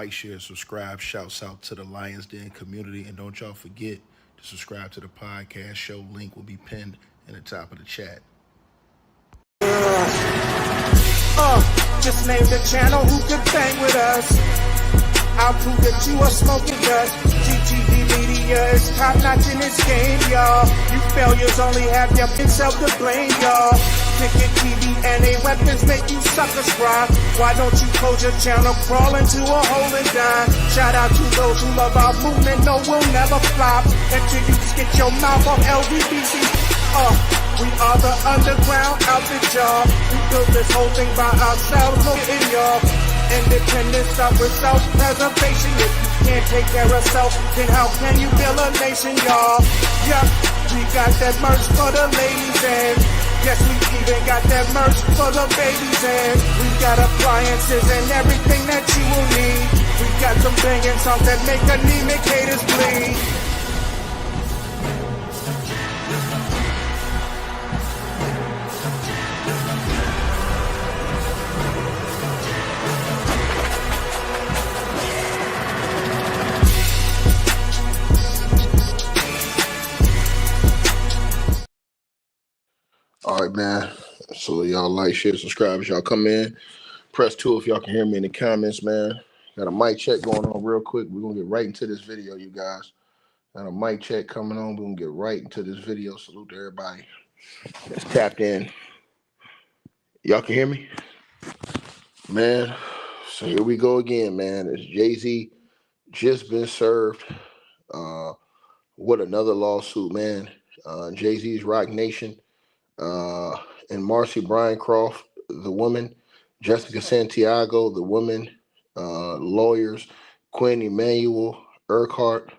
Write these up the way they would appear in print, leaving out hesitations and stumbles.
like, share, subscribe. Shouts out to the Lions Den community. And don't y'all forget to subscribe to the podcast show. Link will be pinned in the top of the chat. Just name the channel who could bang with us. I'll prove that you are smoking dust. GTV Media is top notch in this game, y'all. You failures only have yourself to blame, y'all. Picket TV and a weapons make you suckers cry. Why don't you close your channel, crawl into a hole and die? Shout out to those who love our movement, no, we'll never flop until you get your mouth off LVBC. We are the underground out the job. We built this whole thing by ourselves, look in y'all. Independence start with self-preservation. If you can't take care of self, then how can you build a nation, y'all? Yup, we got that merch for the ladies and yes, we even got that merch for the babies and we got appliances and everything that you will need. We got some banging songs that make anemic haters bleed. All right, man. So y'all like, share, subscribe as y'all come in. Press 2 if y'all can hear me in the comments, man. Got a mic check going on real quick. We're going to get right into this video, you guys. Got a mic check coming on. We're going to get right into this video. Salute to everybody that's tapped in. Y'all can hear me? Man, so here we go again, man. It's Jay-Z just been served with another lawsuit, man. Jay-Z's Rock Nation and Marcy Bryant-Croft, the woman, Jessica Santiago, the woman, lawyers, Quinn Emanuel, Urquhart,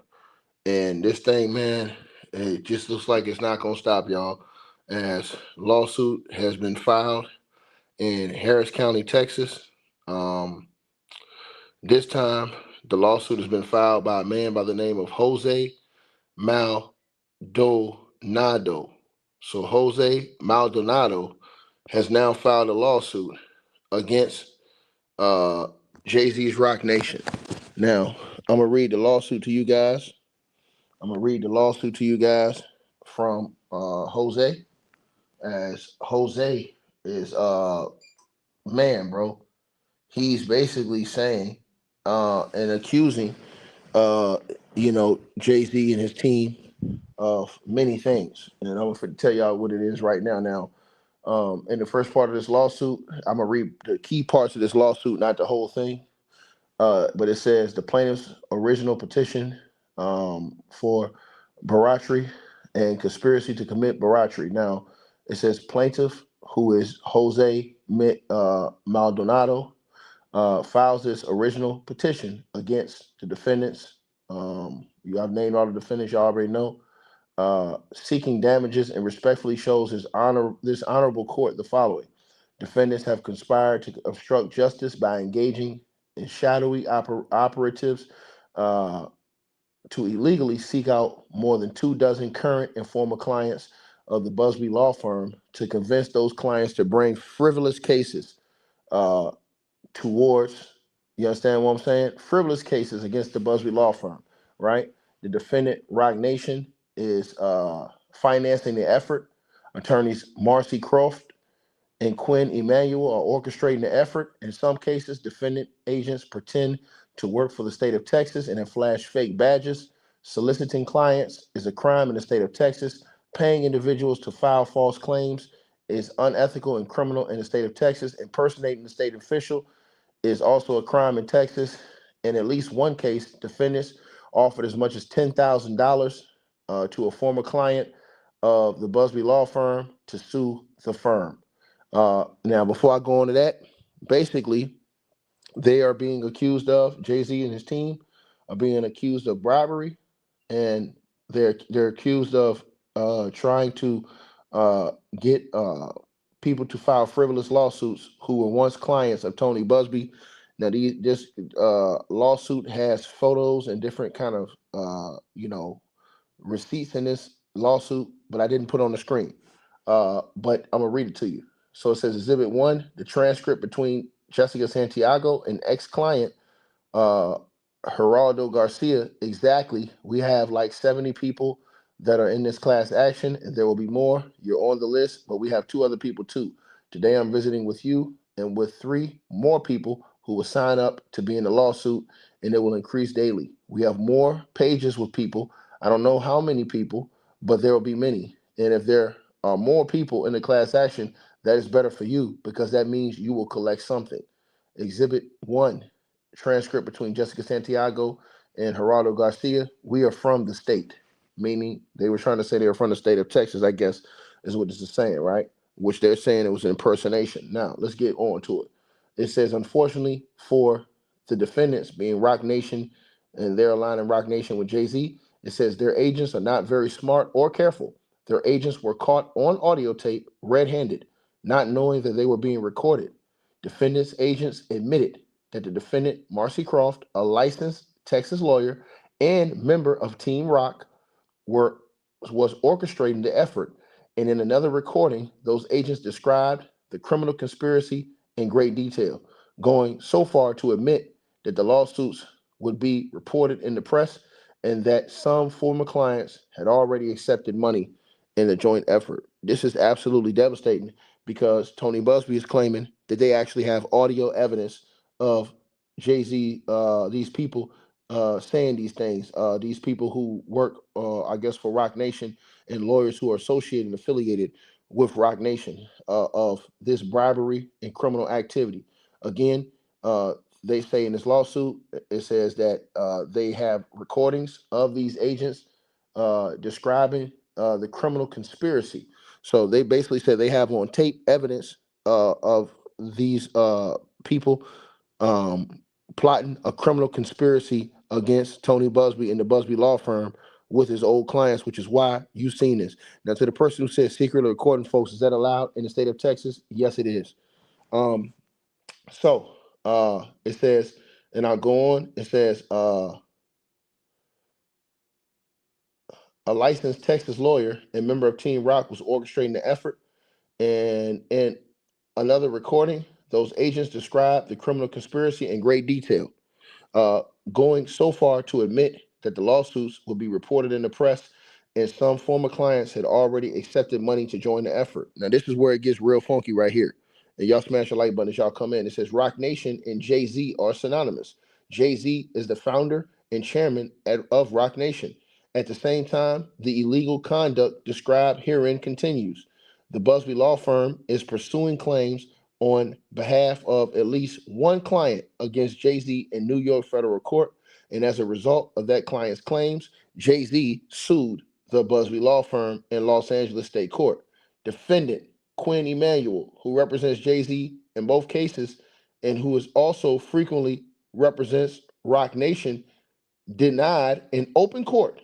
and this thing, man, it just looks like it's not going to stop, y'all, as lawsuit has been filed in Harris County, Texas. This time, the lawsuit has been filed by a man by the name of Jose Maldonado. So Jose Maldonado has now filed a lawsuit against Jay-Z's Rock Nation. Now, I'm going to read the lawsuit to you guys. From Jose, as Jose is, man, bro, he's basically saying and accusing, Jay-Z and his team of many things. And I'm going to tell y'all what it is right now. Now, in the first part of this lawsuit, I'm going to read the key parts of this lawsuit, not the whole thing. But it says the plaintiff's original petition for barratry and conspiracy to commit barratry. Now, it says plaintiff, who is Jose Maldonado, files this original petition against the defendants. You have named all the defendants, you already know. Seeking damages and respectfully shows this honorable court the following. Defendants have conspired to obstruct justice by engaging in shadowy operatives to illegally seek out more than 24 current and former clients of the Busby law firm to convince those clients to bring frivolous cases towards, you understand what I'm saying? Frivolous cases against the Busby law firm, right? The defendant, Rock Nation, is financing the effort. Attorneys Marcy Croft and Quinn Emanuel are orchestrating the effort. In some cases, defendant agents pretend to work for the state of Texas and have flashed fake badges. Soliciting clients is a crime in the state of Texas. Paying individuals to file false claims is unethical and criminal in the state of Texas. Impersonating the state official is also a crime in Texas. In at least one case, defendants offered as much as $10,000 to a former client of the Busby law firm to sue the firm. Now, before I go on to that, basically, they are being accused of, Jay-Z and his team are being accused of bribery, and they're accused of trying to get people to file frivolous lawsuits who were once clients of Tony Busby. Now, this lawsuit has photos and different kind of, receipts in this lawsuit, but I didn't put on the screen. But I'm going to read it to you. So it says Exhibit 1, the transcript between Jessica Santiago and ex-client Uh, Geraldo Garcia, exactly. We have like 70 people that are in this class action, and there will be more. You're on the list, but we have two other people too. Today I'm visiting with you and with three more people who will sign up to be in the lawsuit, and it will increase daily. We have more pages with people. I don't know how many people, but there will be many. And if there are more people in the class action, that is better for you because that means you will collect something. Exhibit 1, transcript between Jessica Santiago and Geraldo Garcia. We are from the state, meaning they were trying to say they were from the state of Texas, I guess, is what this is saying, right? Which they're saying it was an impersonation. Now, let's get on to it. It says, unfortunately for the defendants, being Rock Nation and their aligning Rock Nation with Jay-Z, it says their agents are not very smart or careful. Their agents were caught on audio tape red-handed, not knowing that they were being recorded. Defendants' agents admitted that the defendant, Marcy Croft, a licensed Texas lawyer and member of Team Rock, were was orchestrating the effort. And in another recording, those agents described the criminal conspiracy in great detail, going so far to admit that the lawsuits would be reported in the press and that some former clients had already accepted money in the joint effort. This is absolutely devastating because Tony Busby is claiming that they actually have audio evidence of Jay-Z, these people saying these things. These people who work, I guess, for Rock Nation and lawyers who are associated and affiliated with Rock Nation of this bribery and criminal activity. Again, they say in this lawsuit, it says that they have recordings of these agents describing the criminal conspiracy. So they basically said they have on tape evidence of these people um, plotting a criminal conspiracy against Tony Busby and the Busby law firm with his old clients, which is why you've seen this. Now, to the person who says secretly recording folks, is that allowed in the state of Texas? Yes, it is. Um, so it says, and I'll go on, it says a licensed Texas lawyer and member of Team Rock was orchestrating the effort. And in another recording, those agents described the criminal conspiracy in great detail, uh, going so far to admit that the lawsuits will be reported in the press, and some former clients had already accepted money to join the effort. Now, this is where it gets real funky right here. And y'all smash the like button as y'all come in. It says Rock Nation and Jay-Z are synonymous. Jay-Z is the founder and chairman of Rock Nation. At the same time, the illegal conduct described herein continues. The Busby law firm is pursuing claims on behalf of at least one client against Jay-Z in New York federal court. And as a result of that client's claims, Jay-Z sued the Busby law firm in Los Angeles State Court. Defendant Quinn Emanuel, who represents Jay-Z in both cases and who is also frequently represents Rock Nation, denied in open court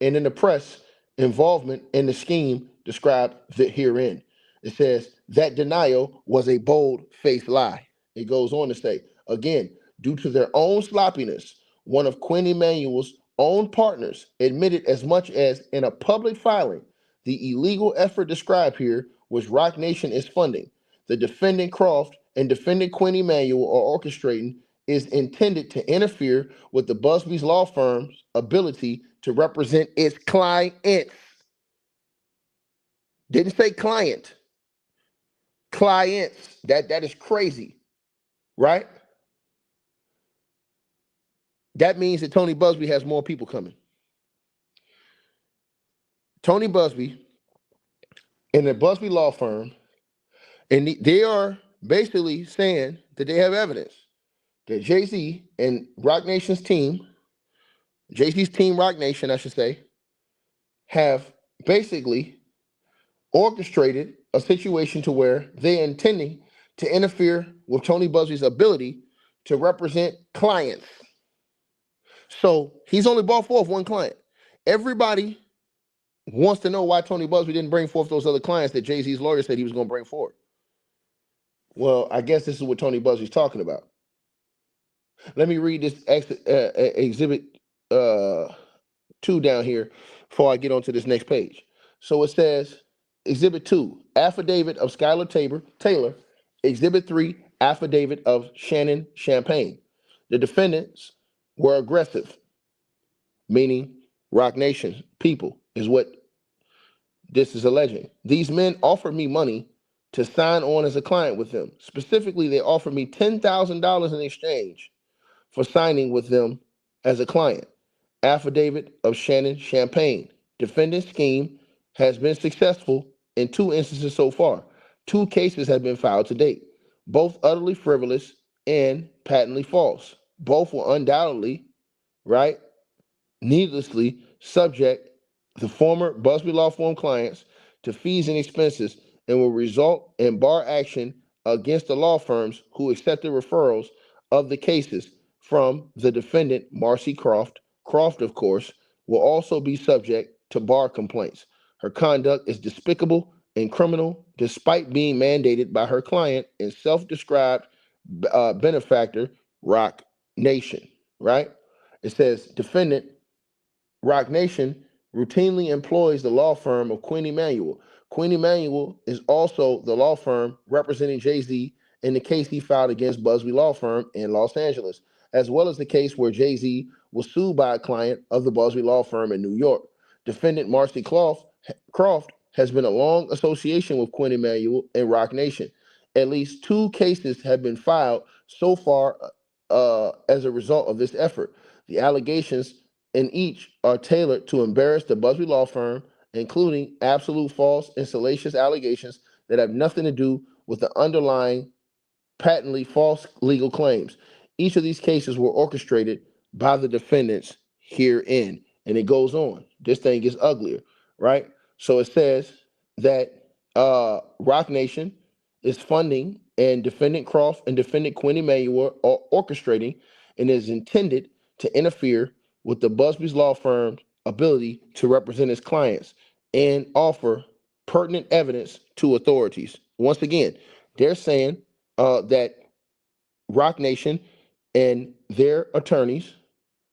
and in the press involvement in the scheme described herein. It says that denial was a bold-faced lie. It goes on to say, again, due to their own sloppiness, one of Quinn Emanuel's own partners admitted as much as in a public filing, the illegal effort described here, which Rock Nation is funding. The defendant Croft and defendant Quinn Emanuel are orchestrating is intended to interfere with the Busby's law firm's ability to represent its clients. Didn't say client. Clients. That is crazy, right? That means that Tony Busby has more people coming. Tony Busby and the Busby law firm, and they are basically saying that they have evidence that Jay-Z and Rock Nation's team, Jay-Z's team, Rock Nation, I should say, have basically orchestrated a situation to where they're intending to interfere with Tony Busby's ability to represent clients. So he's only brought forth one client. Everybody wants to know why Tony Busby didn't bring forth those other clients that Jay-Z's lawyer said he was going to bring forward. Well, I guess this is what Tony Busby's talking about. Let me read this exhibit 2 down here before I get onto this next page. So it says, Exhibit 2, affidavit of Skylar Taylor. Exhibit 3, affidavit of Shannon Champagne. The defendants were aggressive, meaning Rock Nation people is what this is alleging. These men offered me money to sign on as a client with them. Specifically, they offered me $10,000 in exchange for signing with them as a client. Affidavit of Shannon Champagne. Defendant scheme has been successful in 2 instances so far. 2 cases have been filed to date, both utterly frivolous and patently false. Both will undoubtedly, right, needlessly subject the former Busby Law Firm clients to fees and expenses and will result in bar action against the law firms who accepted referrals of the cases from the defendant, Marcy Croft. Croft, of course, will also be subject to bar complaints. Her conduct is despicable and criminal despite being mandated by her client and self-described benefactor, Rock Nation, right? It says defendant Rock Nation routinely employs the law firm of Queen Emanuel. Queen Emanuel is also the law firm representing Jay-Z in the case he filed against Busby Law Firm in Los Angeles, as well as the case where Jay-Z was sued by a client of the Busby Law Firm in New York. Defendant Marcy Croft has been a long association with Queen Emanuel and Rock Nation. At least 2 cases have been filed so far as a result of this effort. The allegations in each are tailored to embarrass the Busby Law Firm, including absolute false and salacious allegations that have nothing to do with the underlying patently false legal claims. Each of these cases were orchestrated by the defendants herein. And it goes on. This thing gets uglier, right? So it says that Rock Nation is funding and defendant Croft and defendant Quinn Emanuel are orchestrating and is intended to interfere with the Busby's law firm's ability to represent its clients and offer pertinent evidence to authorities. Once again, they're saying that Rock Nation and their attorneys,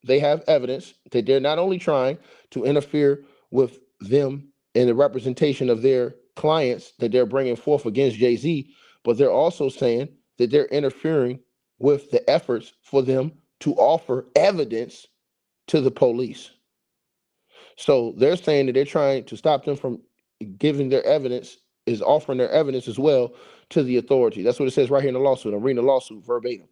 they have evidence that they're not only trying to interfere with them in the representation of their clients that they're bringing forth against Jay-Z, but they're also saying that they're interfering with the efforts for them to offer evidence to the police. So they're saying that they're trying to stop them from giving their evidence, is offering their evidence as well to the authority. That's what it says right here in the lawsuit. I'm reading the lawsuit verbatim.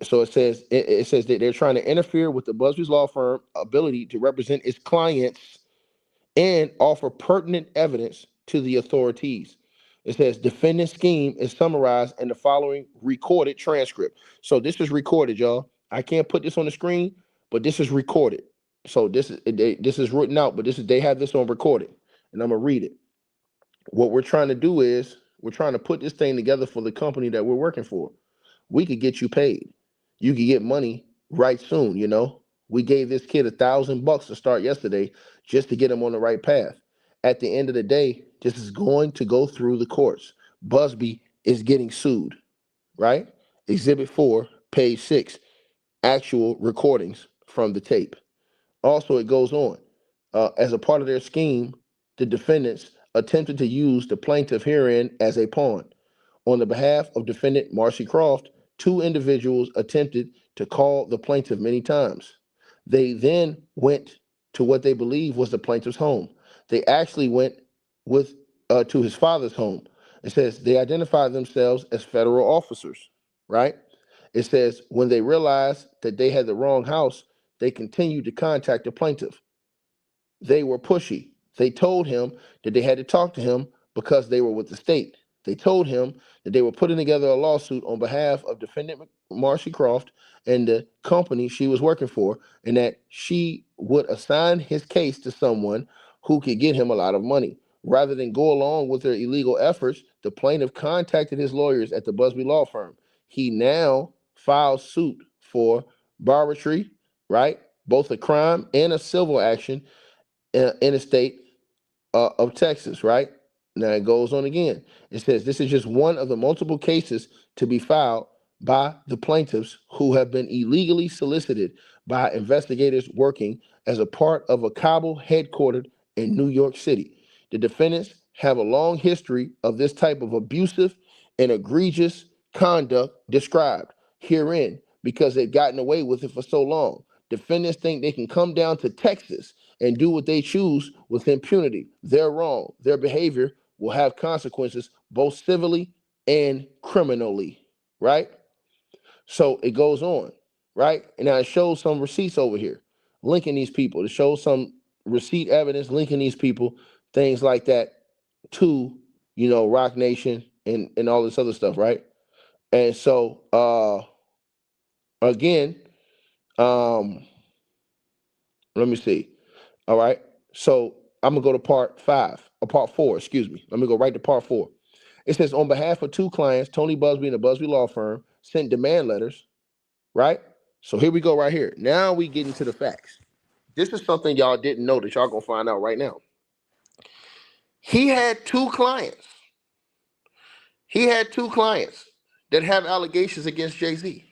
So it says that they're trying to interfere with the Busby's law firm ability to represent its clients and offer pertinent evidence to the authorities. It says defendant scheme is summarized in the following recorded transcript. So this is recorded, y'all. I can't put this on the screen, but this is recorded. So this is written out, but they have this on recorded, and I'm gonna read it. What we're trying to do is we're trying to put this thing together for the company that we're working for. We could get you paid. You could get money right soon, you know. We gave this kid $1,000 to start yesterday just to get him on the right path. At the end of the day, this is going to go through the courts. Busby is getting sued, right? Exhibit 4, page 6, actual recordings from the tape. Also, it goes on. As a part of their scheme, the defendants attempted to use the plaintiff herein as a pawn. On the behalf of defendant Marcy Croft, 2 individuals attempted to call the plaintiff many times. They then went to what they believe was the plaintiff's home. They actually went to his father's home. It says they identified themselves as federal officers, right? It says when they realized that they had the wrong house, they continued to contact the plaintiff. They were pushy. They told him that they had to talk to him because they were with the state. They told him that they were putting together a lawsuit on behalf of defendant Marcy Croft and the company she was working for, and that she would assign his case to someone who could get him a lot of money. Rather than go along with their illegal efforts, the plaintiff contacted his lawyers at the Busby Law Firm. He now files suit for barbatry, right? Both a crime and a civil action in the state of Texas, right? Now it goes on again. It says this is just one of the multiple cases to be filed by the plaintiffs who have been illegally solicited by investigators working as a part of a cabal headquartered in New York City. The defendants have a long history of this type of abusive and egregious conduct described herein because they've gotten away with it for so long. Defendants think they can come down to Texas and do what they choose with impunity. They're wrong. Their behavior will have consequences both civilly and criminally, right? So it goes on, right? And now it shows some receipts over here, linking these people. It shows some receipt evidence linking these people, things like that, to, Rock Nation and all this other stuff, right? And so again, let me see. All right. So I'm gonna go to part 4, excuse me. Let me go right to part 4. It says, on behalf of 2 clients, Tony Busby and the Busby Law Firm sent demand letters, right? So here we go right here. Now we get into the facts. This is something y'all didn't know that y'all gonna find out right now. He had 2 clients. He had 2 clients that have allegations against Jay-Z.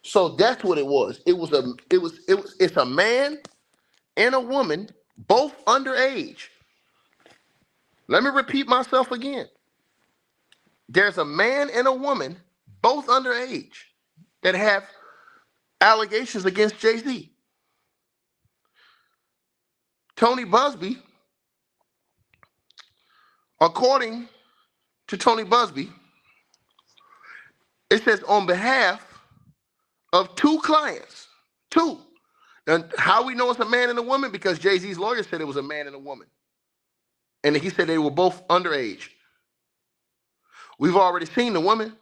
So that's what it was. It's a man and a woman, both underage. Let me repeat myself again. There's a man and a woman, both underage, that have allegations against Jay-Z. Tony Busby, according to Tony Busby, it says on behalf of 2 clients. 2. And how we know it's a man and a woman? Because Jay-Z's lawyer said it was a man and a woman. And he said they were both underage. We've already seen the woman.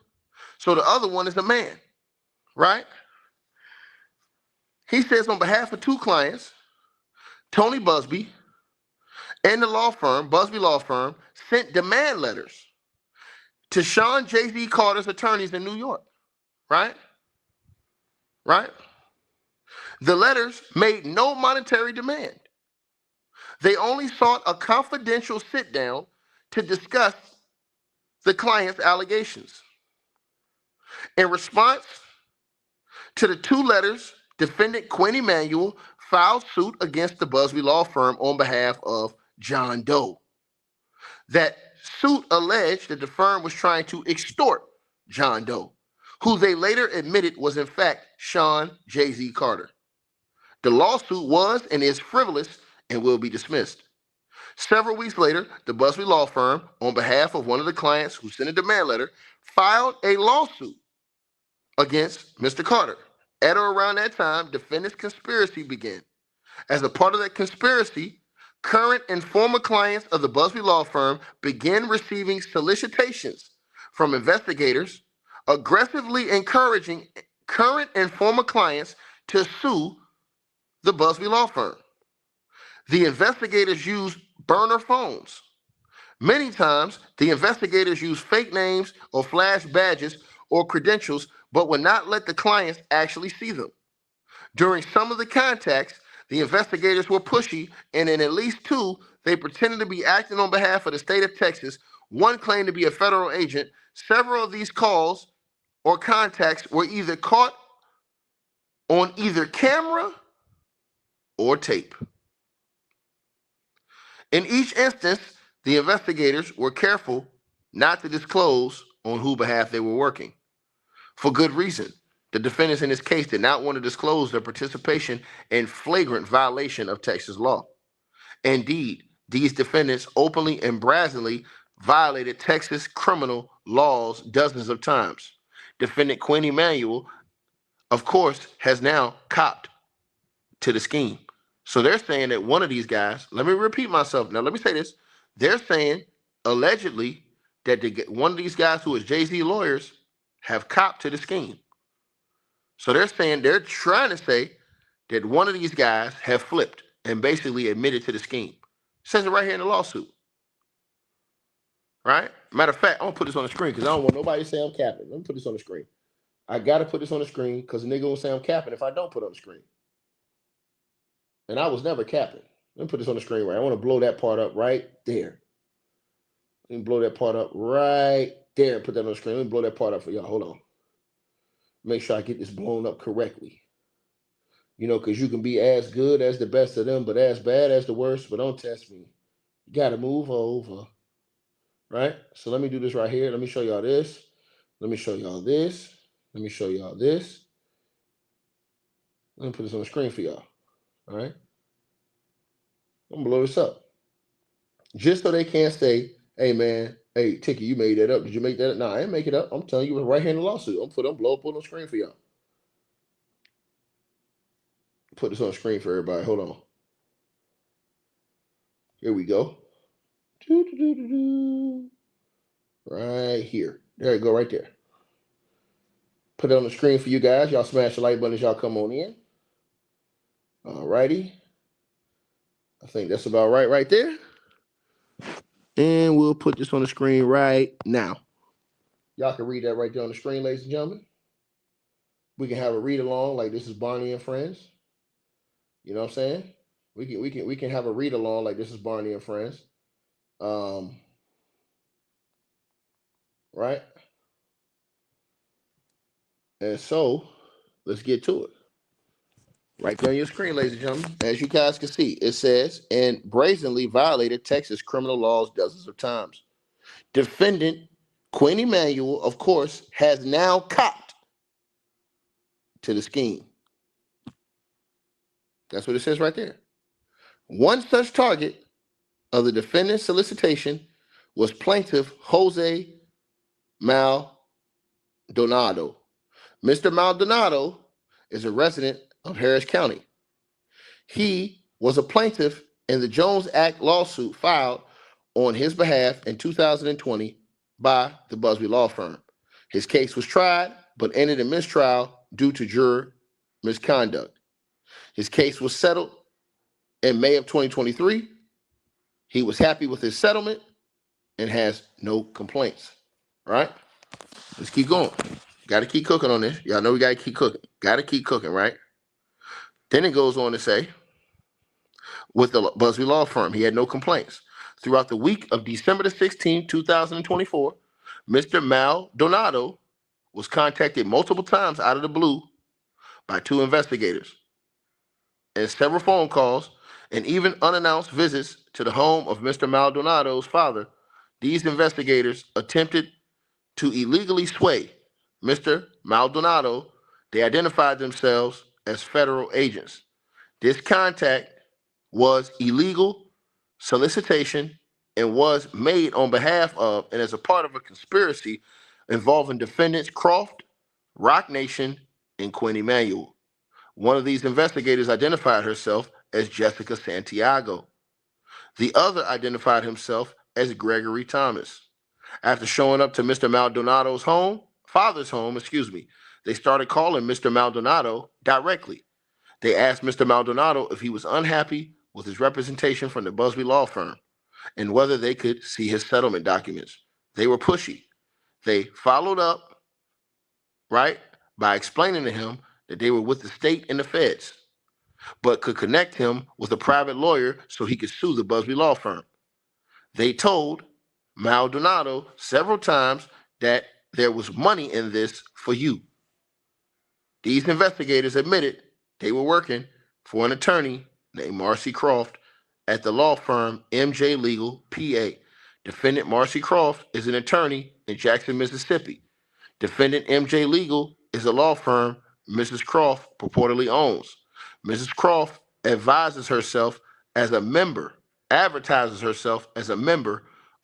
So the other one is a man, right? He says on behalf of 2 clients, Tony Busby and the law firm, Busby Law Firm, sent demand letters to Sean Jay-Z Carter's attorneys in New York, right? Right? The letters made no monetary demand. They only sought a confidential sit-down to discuss the client's allegations. In response to the 2 letters, defendant Quinn Emanuel filed suit against the Busby Law Firm on behalf of John Doe. That suit alleged that the firm was trying to extort John Doe, who they later admitted was in fact Sean Jay-Z Carter. The lawsuit was and is frivolous and will be dismissed. Several weeks later, the Busby Law Firm, on behalf of one of the clients who sent a demand letter, filed a lawsuit against Mr. Carter. At or around that time, defendant's conspiracy began. As a part of that conspiracy, current and former clients of the Busby Law Firm began receiving solicitations from investigators, aggressively encouraging current and former clients to sue the Busby Law Firm. The investigators used burner phones. Many times, the investigators used fake names or flash badges or credentials, but would not let the clients actually see them. During some of the contacts, the investigators were pushy, and in at least 2, they pretended to be acting on behalf of the state of Texas. One claimed to be a federal agent. Several of these calls or contacts were either caught on either camera or tape. In each instance, the investigators were careful not to disclose on whose behalf they were working. For good reason. The defendants in this case did not want to disclose their participation in flagrant violation of Texas law. Indeed, these defendants openly and brazenly violated Texas criminal laws dozens of times. Defendant Quinn Emanuel, of course, has now copped to the scheme. So they're saying that one of these guys, let me repeat myself. Now, let me say this. They're saying, allegedly, that one of these guys who is Jay-Z lawyers have copped to the scheme. So they're saying, they're trying to say that one of these guys have flipped and basically admitted to the scheme. It says it right here in the lawsuit. Right? Matter of fact, I'm going to put this on the screen because I don't want nobody to say I'm capping. Let me put this on the screen. I got to put this on the screen because the nigga will say I'm capping if I don't put it on the screen. And I was never capping. Let me put this on the screen right. I want to blow that part up right there. Let me blow that part up right there and put that on the screen. Let me blow that part up for y'all. Hold on. Make sure I get this blown up correctly. Because you can be as good as the best of them, but as bad as the worst, but don't test me. You got to move over. Right? So let me do this right here. Let me show y'all this. Let me show y'all this. Let me show y'all this. Let me put this on the screen for y'all. All right. I'm gonna blow this up. Just so they can't say, hey man, hey Tiki, you made that up. Did you make that up? No, I didn't make it up. I'm telling you, it was right here in the lawsuit. I'm blow up on the screen for y'all. Put this on the screen for everybody. Hold on. Here we go. Right here. There you go, right there. Put it on the screen for you guys. Y'all smash the like button as y'all come on in. All righty. I think that's about right there. And we'll put this on the screen right now. Y'all can read that right there on the screen, ladies and gentlemen. We can have a read along like this is Barney and Friends. You know what I'm saying? We can have a read along like this is Barney and Friends. Right? And so let's get to it. Right there on your screen, ladies and gentlemen. As you guys can see, it says, and brazenly violated Texas criminal laws dozens of times. Defendant Quinn Emanuel, of course, has now copped to the scheme. That's what it says right there. One such target of the defendant's solicitation was plaintiff Jose Maldonado. Mr. Maldonado is a resident of Harris County. He was a plaintiff in the Jones Act lawsuit filed on his behalf in 2020 by the Busby law firm. His case was tried, but ended in mistrial due to juror misconduct. His case was settled in May of 2023. He was happy with his settlement and has no complaints. All right? Let's keep going. Got to keep cooking on this. Y'all know we got to keep cooking. Got to keep cooking, right? Then it goes on to say, with the Busby law firm, he had no complaints. Throughout the week of December the 16th, 2024, Mr. Maldonado was contacted multiple times out of the blue by two investigators, and several phone calls and even unannounced visits to the home of Mr. Maldonado's father. These investigators attempted to illegally sway Mr. Maldonado. They identified themselves as federal agents. This contact was illegal solicitation and was made on behalf of and as a part of a conspiracy involving defendants Croft, Rock Nation, and Quinn Emanuel. One of these investigators identified herself as Jessica Santiago. The other identified himself as Gregory Thomas. After showing up to Mr. Maldonado's father's home, they started calling Mr. Maldonado directly. They asked Mr. Maldonado if he was unhappy with his representation from the Busby law firm and whether they could see his settlement documents. They were pushy. They followed up, right, by explaining to him that they were with the state and the feds, but could connect him with a private lawyer so he could sue the Busby law firm. They told Maldonado several times that there was money in this for you. These investigators admitted they were working for an attorney named Marcy Croft at the law firm MJ Legal, PA. Defendant Marcy Croft is an attorney in Jackson, Mississippi. Defendant MJ Legal is a law firm Mrs. Croft purportedly owns. Mrs. Croft advertises herself as a member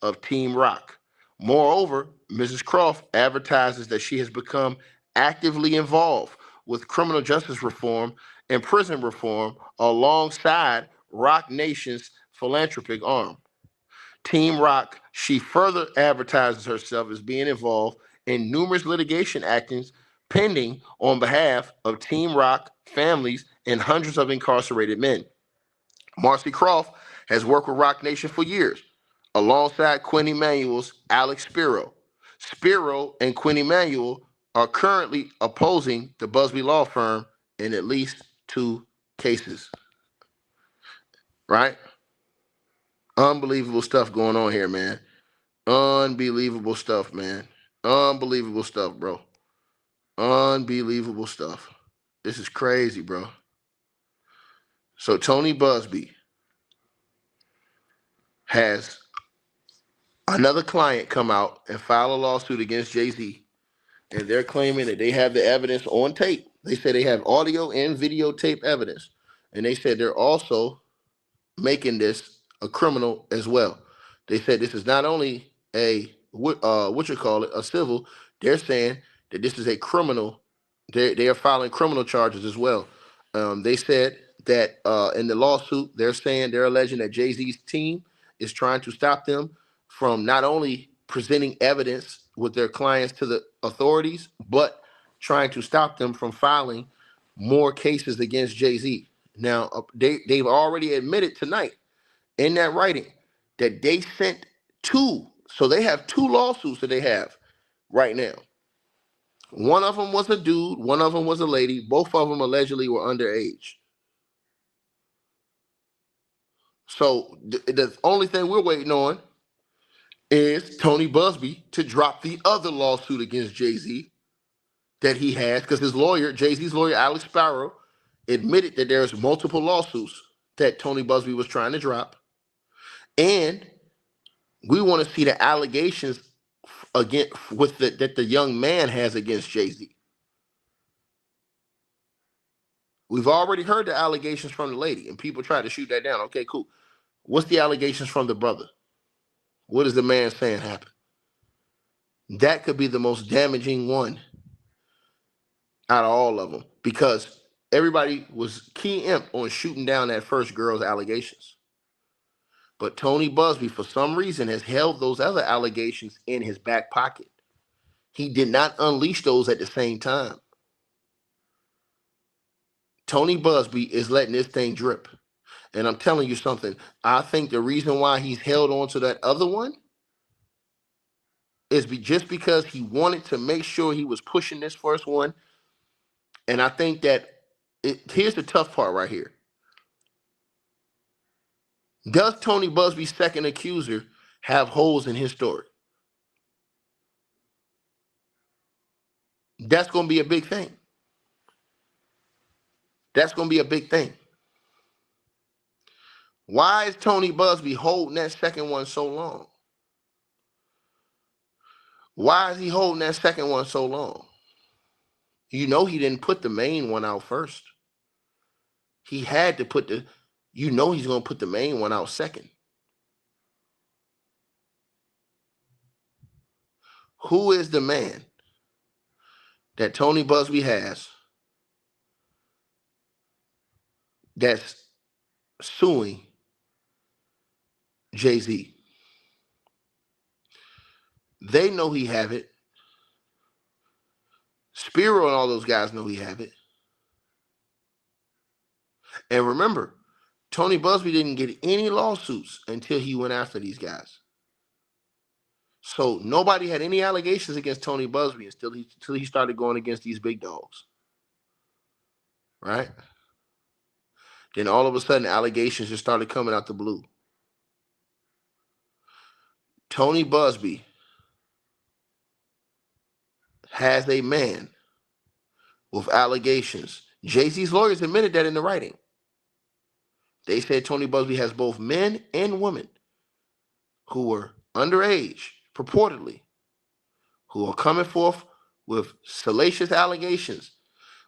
of Team Rock. Moreover, Mrs. Croft advertises that she has become actively involved with criminal justice reform and prison reform alongside Rock Nation's philanthropic arm. Team Rock, she further advertises herself as being involved in numerous litigation actions pending on behalf of Team Rock families and hundreds of incarcerated men. Marcy Croft has worked with Rock Nation for years, alongside Quinn Emanuel's Alex Spiro. Spiro and Quinn Emanuel are currently opposing the Busby law firm in at least 2 cases. Right? Unbelievable stuff going on here, man. Unbelievable stuff, man. Unbelievable stuff, bro. Unbelievable stuff. This is crazy, bro. So Tony Busby has another client come out and file a lawsuit against Jay-Z and they're claiming that they have the evidence on tape. They say they have audio and videotape evidence, and they said they're also making this a criminal as well. They said this is not only what you call it, a civil. They're saying that this is a criminal. They are filing criminal charges as well. They said that in the lawsuit, they're alleging that Jay-Z's team is trying to stop them from not only presenting evidence with their clients to the authorities, but trying to stop them from filing more cases against Jay-Z. Now, they've already admitted tonight in that writing that they sent two. So they have two lawsuits that they have right now. One of them was a dude, one of them was a lady. Both of them allegedly were underage. So the only thing we're waiting on is Tony Busby to drop the other lawsuit against Jay-Z that he has, because his lawyer, Jay-Z's lawyer, Alex Sparrow, admitted that there's multiple lawsuits that Tony Busby was trying to drop. And we want to see the allegations that the young man has against Jay-Z. We've already heard the allegations from the lady, and people try to shoot that down. Okay, cool. What's the allegations from the brother? What is the man saying happened? That could be the most damaging one out of all of them, because everybody was key imp on shooting down that first girl's allegations. But Tony Busby, for some reason, has held those other allegations in his back pocket. He did not unleash those at the same time. Tony Busby is letting this thing drip. And I'm telling you something. I think the reason why he's held on to that other one is just because he wanted to make sure he was pushing this first one. And I think that here's the tough part right here. Does Tony Busby's second accuser have holes in his story? That's going to be a big thing. That's going to be a big thing. Why is Tony Busby holding that second one so long? Why is he holding that second one so long? You know he didn't put the main one out first. He had to put he's going to put the main one out second. Who is the man that Tony Busby has that's suing Jay-Z? They know he have it. Spiro and all those guys know he have it. And remember, Tony Busby didn't get any lawsuits until he went after these guys. So nobody had any allegations against Tony Busby until he started going against these big dogs. Right? Then all of a sudden, allegations just started coming out the blue. Tony Busby has a man with allegations. Jay-Z's lawyers admitted that in the writing. They said Tony Busby has both men and women who were underage, purportedly, who are coming forth with salacious allegations,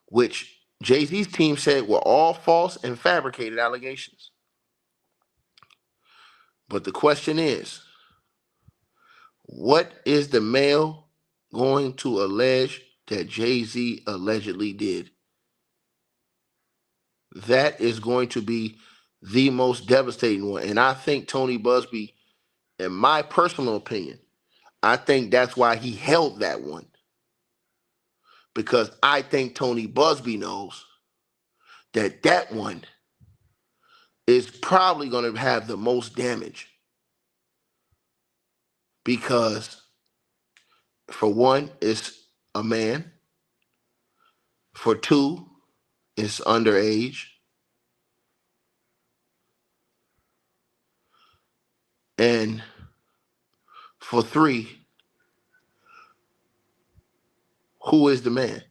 which Jay-Z's team said were all false and fabricated allegations. But the question is, what is the male going to allege that Jay-Z allegedly did? That is going to be the most devastating one. And I think Tony Busby, in my personal opinion, I think that's why he held that one. Because I think Tony Busby knows that that one is probably going to have the most damage. Because, for one, it's a man. For two, it's underage. And for three, who is the man?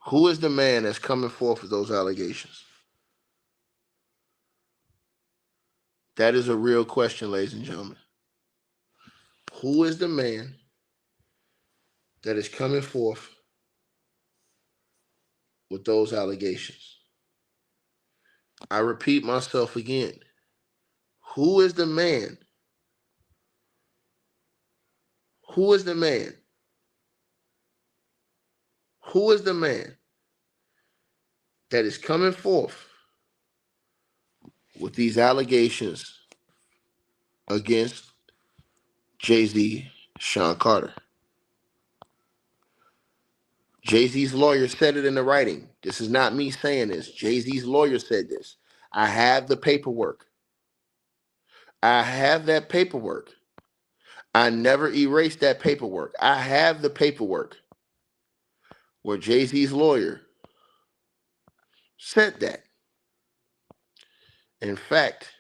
Who is the man that's coming forth with those allegations? That is a real question, ladies and gentlemen. Who is the man that is coming forth with those allegations. I repeat myself again. Who is the man? Who is the man? Who is the man that is coming forth with these allegations against Jay-Z, Sean Carter? Jay-Z's lawyer said it in the writing. This is not me saying this. Jay-Z's lawyer said this. I have the paperwork. I have that paperwork. I never erased that paperwork. I have the paperwork where Jay-Z's lawyer said that. In fact,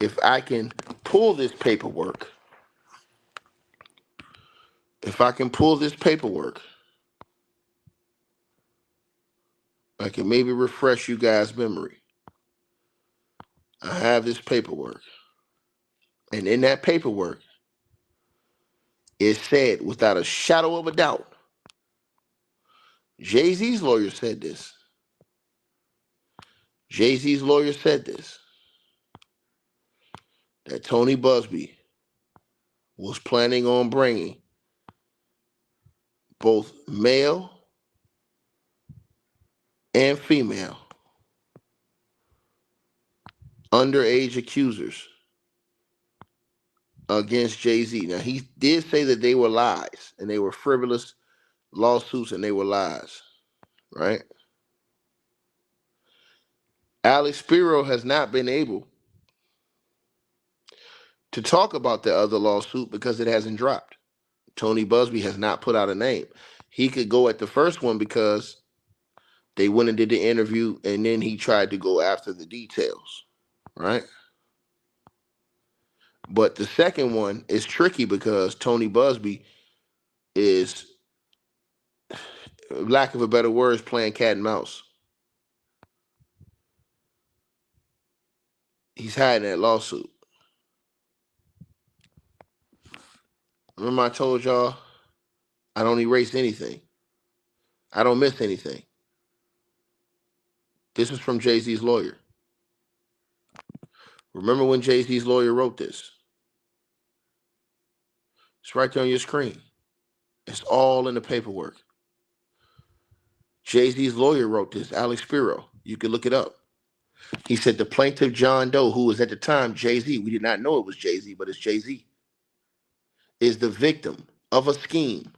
if I can pull this paperwork, I can maybe refresh you guys' memory. I have this paperwork. And in that paperwork, it said without a shadow of a doubt, Jay-Z's lawyer said this. Jay-Z's lawyer said this, that Tony Busby was planning on bringing both male and female underage accusers against Jay-Z. Now, he did say that they were lies and they were frivolous lawsuits and they were lies, right? Alex Spiro has not been able to talk about the other lawsuit because it hasn't dropped. Tony Busby has not put out a name. He could go at the first one because they went and did the interview and then he tried to go after the details, right? But the second one is tricky because Tony Busby is, lack of a better word, playing cat and mouse. He's hiding that lawsuit. Remember I told y'all I don't erase anything. I don't miss anything. This is from Jay-Z's lawyer. Remember when Jay-Z's lawyer wrote this? It's right there on your screen. It's all in the paperwork. Jay-Z's lawyer wrote this, Alex Spiro. You can look it up. He said the plaintiff John Doe, who was at the time Jay-Z, we did not know it was Jay-Z, but it's Jay-Z, is the victim of a scheme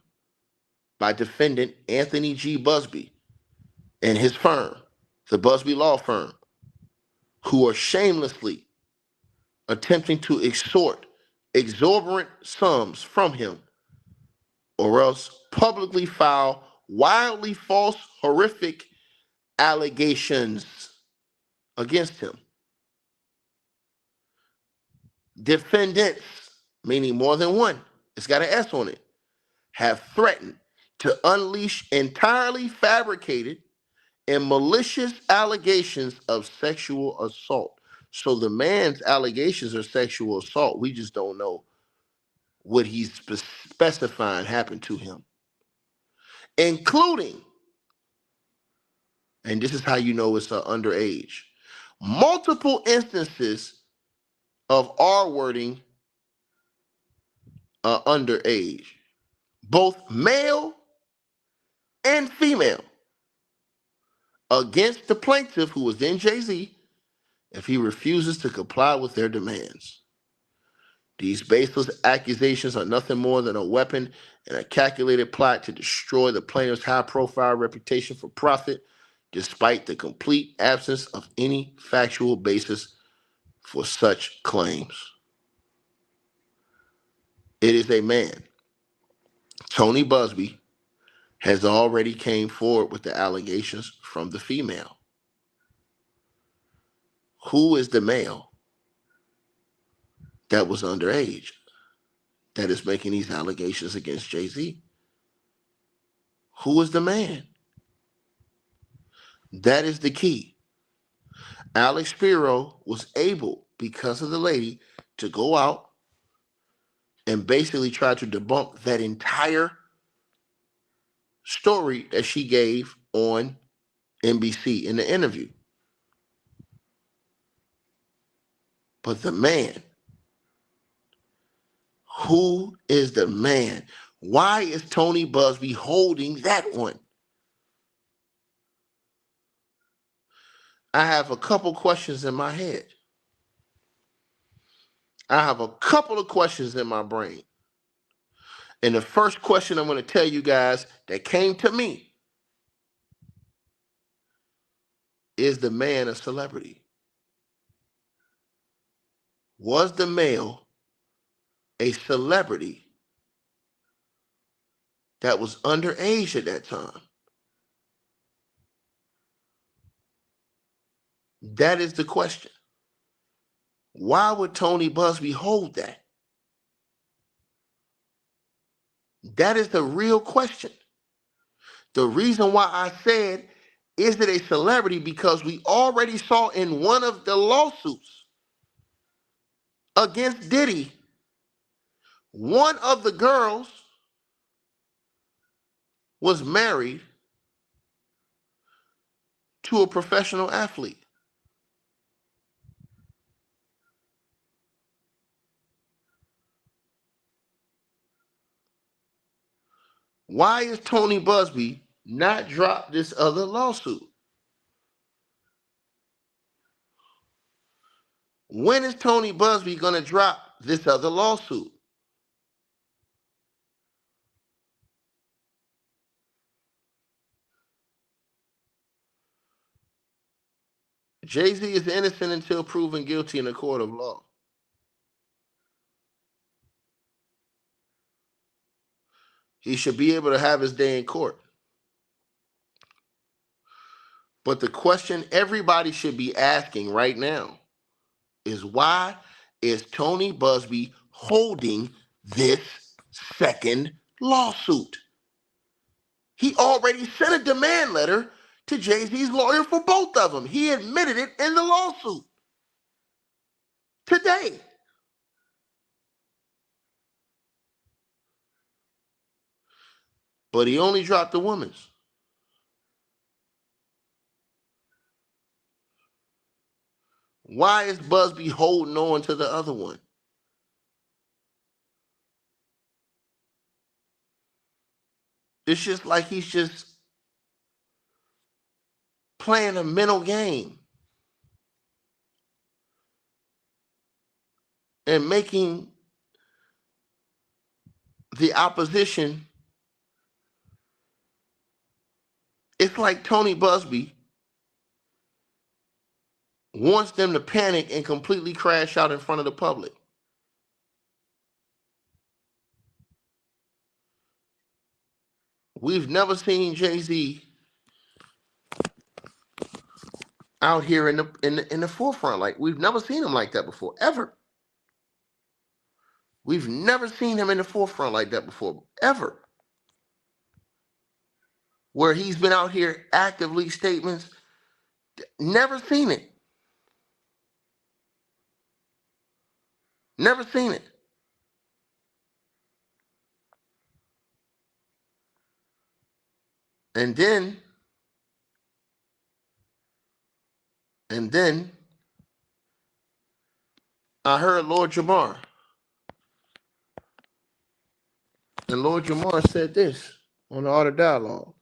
by defendant Anthony G. Busby and his firm, the Busby Law Firm, who are shamelessly attempting to extort exorbitant sums from him or else publicly file wildly false, horrific allegations against him. Defendants, meaning more than one, it's got an S on it, have threatened to unleash entirely fabricated and malicious allegations of sexual assault. So the man's allegations are sexual assault. We just don't know what he's specifying happened to him, including, and this is how you know it's underage, multiple instances of R wording underage, both male and female, against the plaintiff, who was then Jay-Z, if he refuses to comply with their demands. These baseless accusations are nothing more than a weapon and a calculated plot to destroy the plaintiff's high-profile reputation for profit, despite the complete absence of any factual basis for such claims. It is a man. Tony Busby has already came forward with the allegations from the female. Who is the male that was underage that is making these allegations against Jay-Z? Who is the man? That is the key. Alex Spiro was able, because of the lady, to go out and basically try to debunk that entire story that she gave on NBC in the interview. But the man, who is the man? Why is Tony Busby holding that one? I have a couple questions in my head. I have a couple of questions in my brain. And the first question I'm going to tell you guys that came to me: is the man a celebrity? Was the male a celebrity that was underage at that time? That is the question. Why would Tony Busby hold that? That is the real question. The reason why I said, is it a celebrity? Because we already saw in one of the lawsuits against Diddy, one of the girls was married to a professional athlete. Why is Tony Busby not dropped this other lawsuit? When is Tony Busby going to drop this other lawsuit? Jay-Z is innocent until proven guilty in a court of law. He should be able to have his day in court. But the question everybody should be asking right now is, why is Tony Busby holding this second lawsuit? He already sent a demand letter to Jay-Z's lawyer for both of them. He admitted it in the lawsuit today. But he only dropped the woman's. Why is Busby holding on to the other one? It's just like he's just playing a mental game and making the opposition. It's like Tony Busby wants them to panic and completely crash out in front of the public. We've never seen Jay-Z out here in the forefront. Like, we've never seen him like that before, ever. We've never seen him in the forefront like that before, ever. Where he's been out here actively statements. Never seen it. Never seen it. And then I heard Lord Jamar. And Lord Jamar said this on the Art of Dialogue.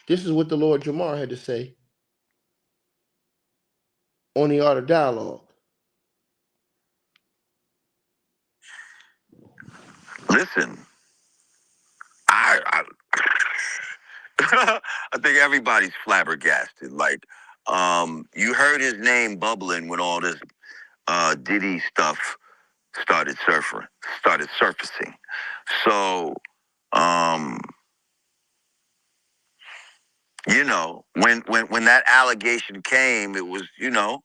This is what the Lord Jamar had to say on the Art of Dialogue. Listen, I I think everybody's flabbergasted. Like, you heard his name bubbling when all this Diddy stuff started surfacing. So, you know, when that allegation came, it was, you know,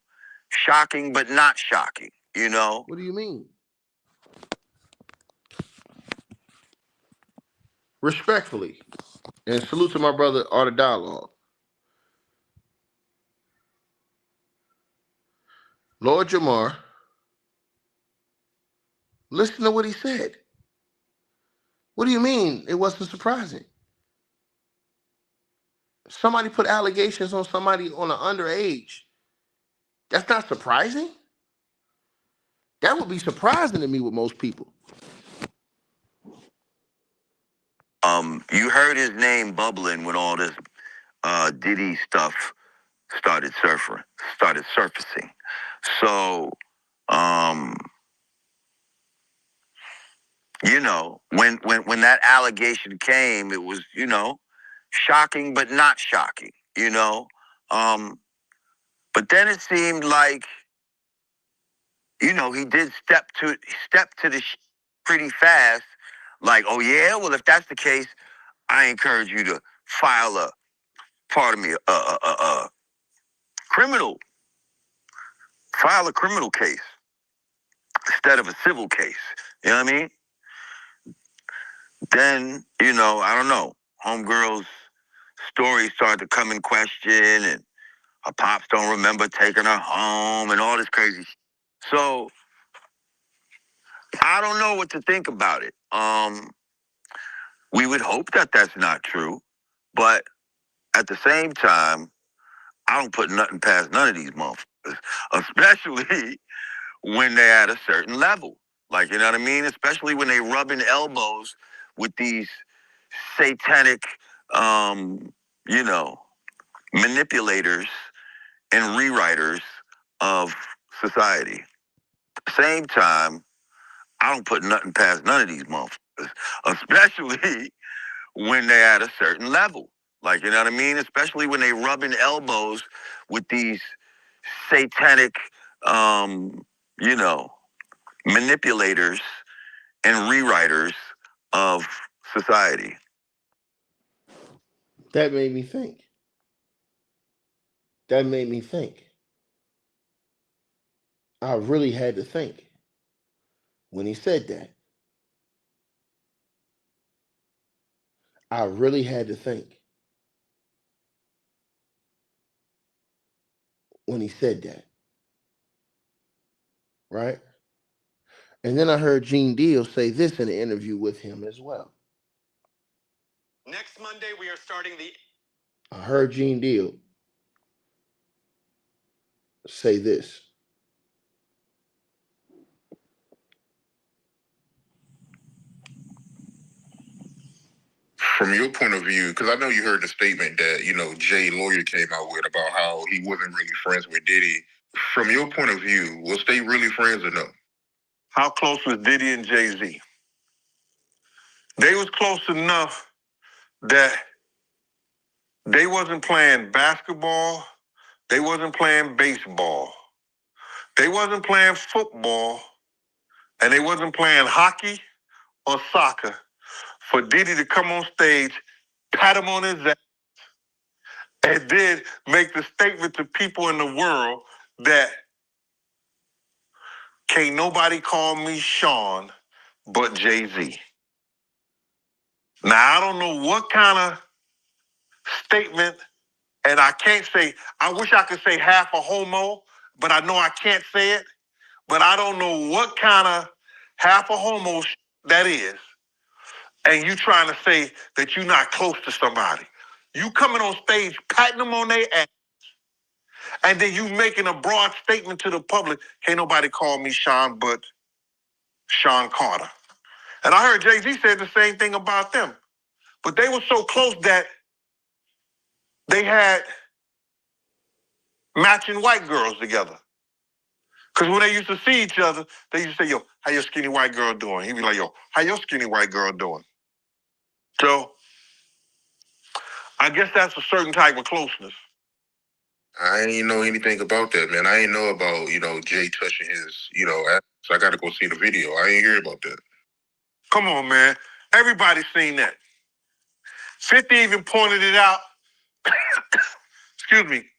shocking but not shocking. You know. What do you mean? Respectfully, and salute to my brother, Art of Dialogue. Lord Jamar, listen to what he said. What do you mean it wasn't surprising? Somebody put allegations on somebody on an underage. That's not surprising? That would be surprising to me with most people. You heard his name bubbling when all this Diddy stuff started surfacing. So, you know, when that allegation came, it was, you know, shocking but not shocking, you know. But then it seemed like, you know, he did step to the pretty fast. Like, oh yeah, well if that's the case, I encourage you to file a criminal case instead of a civil case. You know what I mean? Then, you know, I don't know, homegirl's story started to come in question, and her pops don't remember taking her home and all this crazy shit. So I don't know what to think about it. We would hope that that's not true, but at the same time, I don't put nothing past none of these motherfuckers, especially when they're at a certain level. Like, you know what I mean? Especially when they rubbing elbows with these satanic, you know, manipulators and rewriters of society. At the same time, I don't put nothing past none of these motherfuckers, especially when they're at a certain level. Like, you know what I mean? Especially when they rubbing elbows with these satanic, you know, manipulators and rewriters of society. That made me think. That made me think. I really had to think when he said that. I really had to think when he said that. Right? And then I heard Gene Deal say this in an interview with him as well. Next Monday, we are starting the... I heard Gene Deal say this. From your point of view, because I know you heard the statement that, you know, Jay lawyer came out with about how he wasn't really friends with Diddy. From your point of view, was they really friends or no? How close was Diddy and Jay-Z? They was close enough that they wasn't playing basketball, they wasn't playing baseball, they wasn't playing football, and they wasn't playing hockey or soccer for Diddy to come on stage, pat him on his ass, and then make the statement to people in the world that can't nobody call me Sean but Jay-Z. Now, I don't know what kind of statement, and I can't say, I wish I could say half a homo, but I know I can't say it. But I don't know what kind of half a homo that is. And you trying to say that you're not close to somebody. You coming on stage, patting them on their ass, and then you making a broad statement to the public, can't nobody call me Sean but Sean Carter. And I heard Jay-Z said the same thing about them. But they were so close that they had matching white girls together. Because when they used to see each other, they used to say, yo, how your skinny white girl doing? He'd be like, yo, how your skinny white girl doing? So I guess that's a certain type of closeness. I ain't know anything about that, man. I ain't know about, you know, Jay touching his, you know, ass. So I got to go see the video. I ain't hear about that. Come on, man. Everybody's seen that. 50 even pointed it out. Excuse me.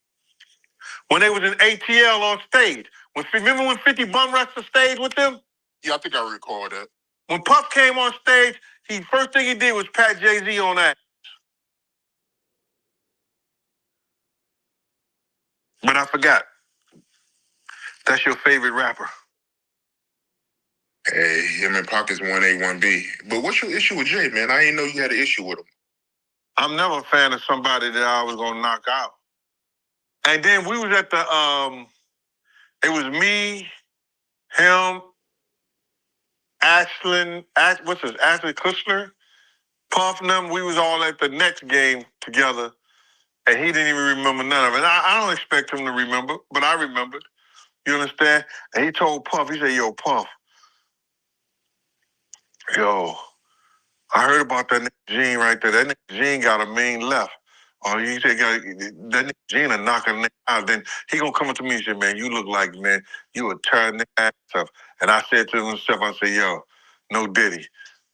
When they was in ATL on stage. Remember when 50 bum rushed the stage with them? Yeah, I think I recall that. When Puff came on stage, first thing he did was pat Jay-Z on that. But I forgot. That's your favorite rapper. Hey, him and Pockets 1A, 1B. But what's your issue with Jay, man? I didn't know you had an issue with him. I'm never a fan of somebody that I was gonna knock out. And then we was at the it was me, him, Ashley Kushner, Puff and them. We was all at the next game together, and he didn't even remember none of it. I don't expect him to remember, but I remembered. You understand? And he told Puff, he said, "Yo, Puff, yo, I heard about that nigga Gene right there. That nigga Gene got a mean left. Oh, he said, that nigga Gene a knocking nigga out. Then he gonna come up to me and say, man, you look like, man, you a turn nigga ass up." And I said to himself, I said, yo, no Diddy.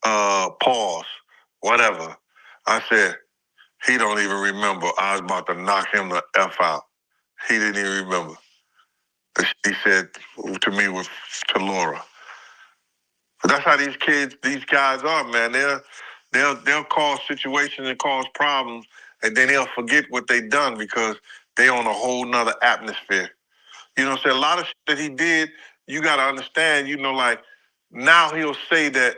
Pause. Whatever. I said, he don't even remember. I was about to knock him the F out. He didn't even remember. He said to me to Laura. But that's how these guys are, man. They'll cause situations and cause problems, and then they'll forget what they done because they on a whole nother atmosphere. You know what I'm saying? A lot of shit that he did, you got to understand, you know, like, now he'll say that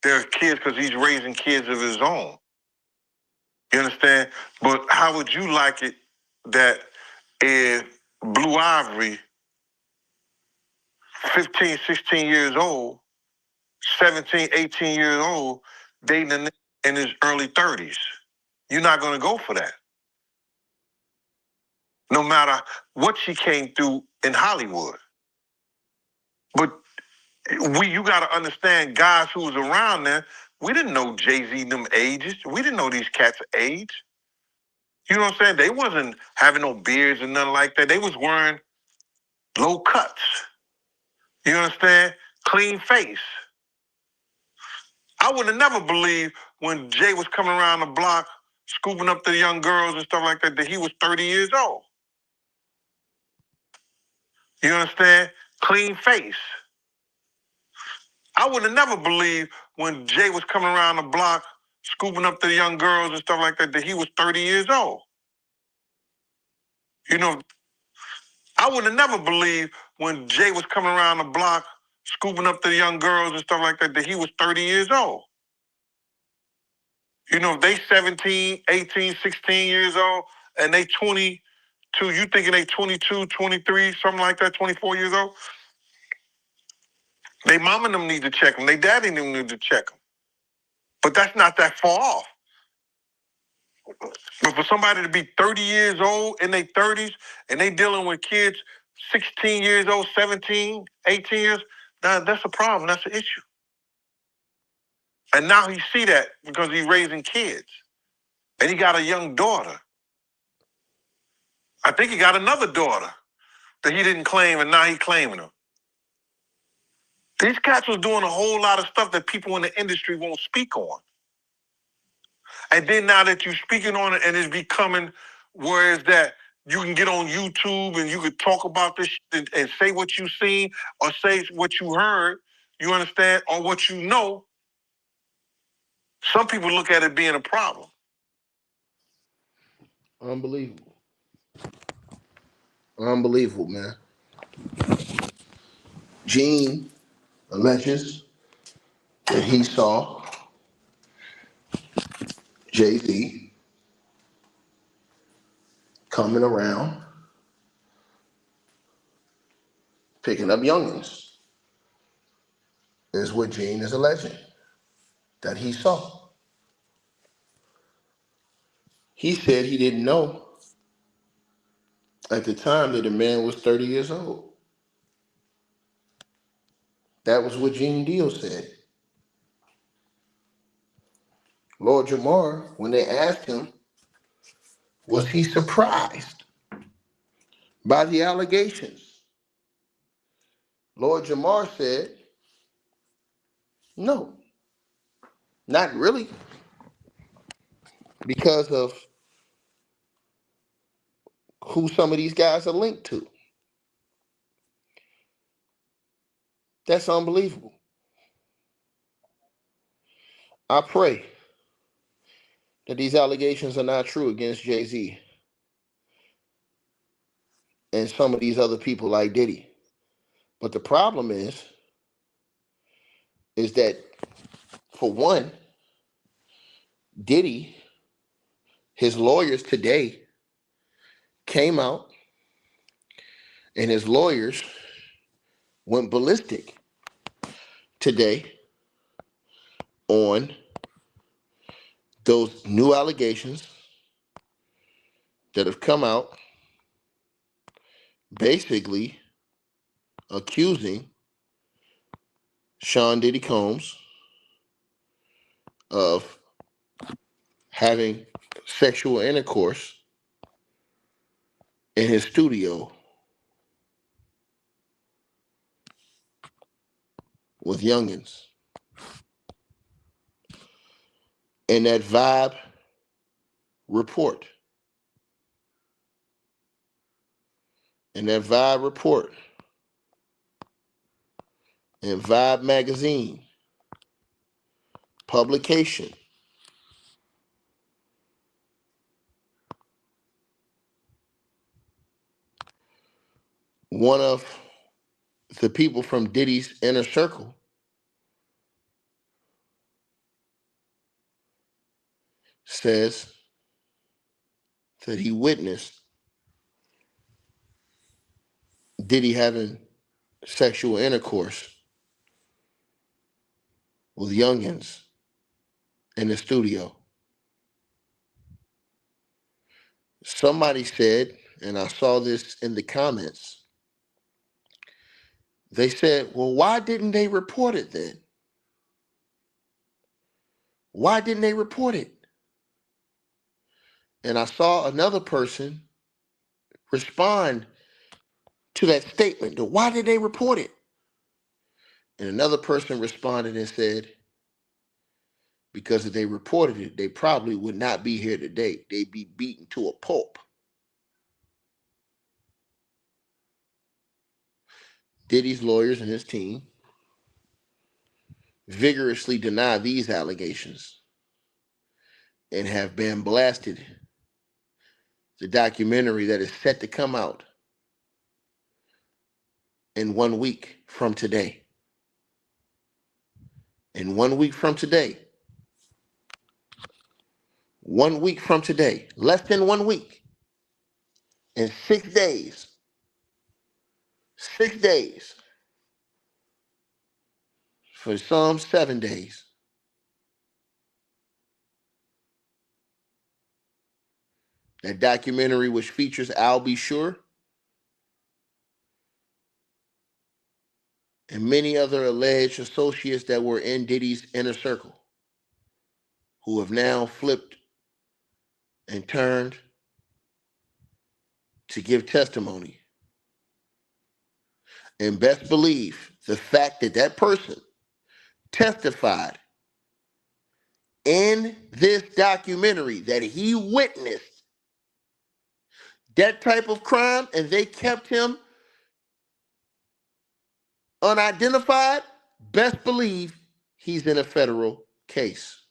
they're kids because he's raising kids of his own. You understand? But how would you like it that if Blue Ivory, 15, 16 years old, 17, 18 years old, dating a nigga in his early 30s? You're not going to go for that. No matter what she came through in Hollywood. But you got to understand, guys who was around there, we didn't know Jay-Z them ages. We didn't know these cats' age. You know what I'm saying? They wasn't having no beards and nothing like that. They was wearing low cuts. You understand? Clean face. I would have never believed when Jay was coming around the block, scooping up the young girls and stuff like that he was 30 years old. You understand? Clean face. I would have never believed when Jay was coming around the block, scooping up the young girls and stuff like that he was 30 years old. You know, I would have never believed when Jay was coming around the block, scooping up the young girls and stuff like that he was 30 years old. You know, if they 17, 18, 16 years old, and they 22, you thinking they 22, 23, something like that, 24 years old? They mom and them need to check them. They daddy and them need to check them. But that's not that far off. But for somebody to be 30 years old in their 30s and they dealing with kids 16 years old, 17, 18 years, that's a problem. That's an issue. And now he see that because he's raising kids. And he got a young daughter. I think he got another daughter that he didn't claim, and now he claiming them. These cats was doing a whole lot of stuff that people in the industry won't speak on. And then now that you're speaking on it and it's becoming where is that you can get on YouTube and you can talk about this shit and say what you seen or say what you heard, you understand, or what you know, some people look at it being a problem. Unbelievable. Unbelievable, man. Gene alleges that he saw Jay-Z coming around picking up youngins. Is what Gene is alleging that he saw. He said he didn't know at the time that the man was 30 years old. That was what Gene Deal said. Lord Jamar, when they asked him, was he surprised by the allegations? Lord Jamar said, no, not really, because of who some of these guys are linked to. That's unbelievable. I pray that these allegations are not true against Jay-Z and some of these other people like Diddy. But the problem is is that, for one, Diddy, his lawyers today came out and his lawyers went ballistic today on those new allegations that have come out, basically accusing Sean Diddy Combs of having sexual intercourse in his studio with youngins. And that Vibe report, and Vibe magazine publication one of the people from Diddy's inner circle says that he witnessed Diddy having sexual intercourse with youngins in the studio. Somebody said, and I saw this in the comments, they said, well, why didn't they report it then? Why didn't they report it? And I saw another person respond to that statement. Why did they report it? And another person responded and said, because if they reported it, they probably would not be here today. They'd be beaten to a pulp. Diddy's lawyers and his team vigorously deny these allegations and have been blasted the documentary that is set to come out in 1 week from today. In 1 week from today. 1 week from today. Less than 1 week. In 6 days. 6 days. For some, 7 days. That documentary, which features Al B. Sure and many other alleged associates that were in Diddy's inner circle, who have now flipped and turned to give testimony. And best believe the fact that that person testified in this documentary that he witnessed that type of crime and they kept him unidentified, best believe he's in a federal case.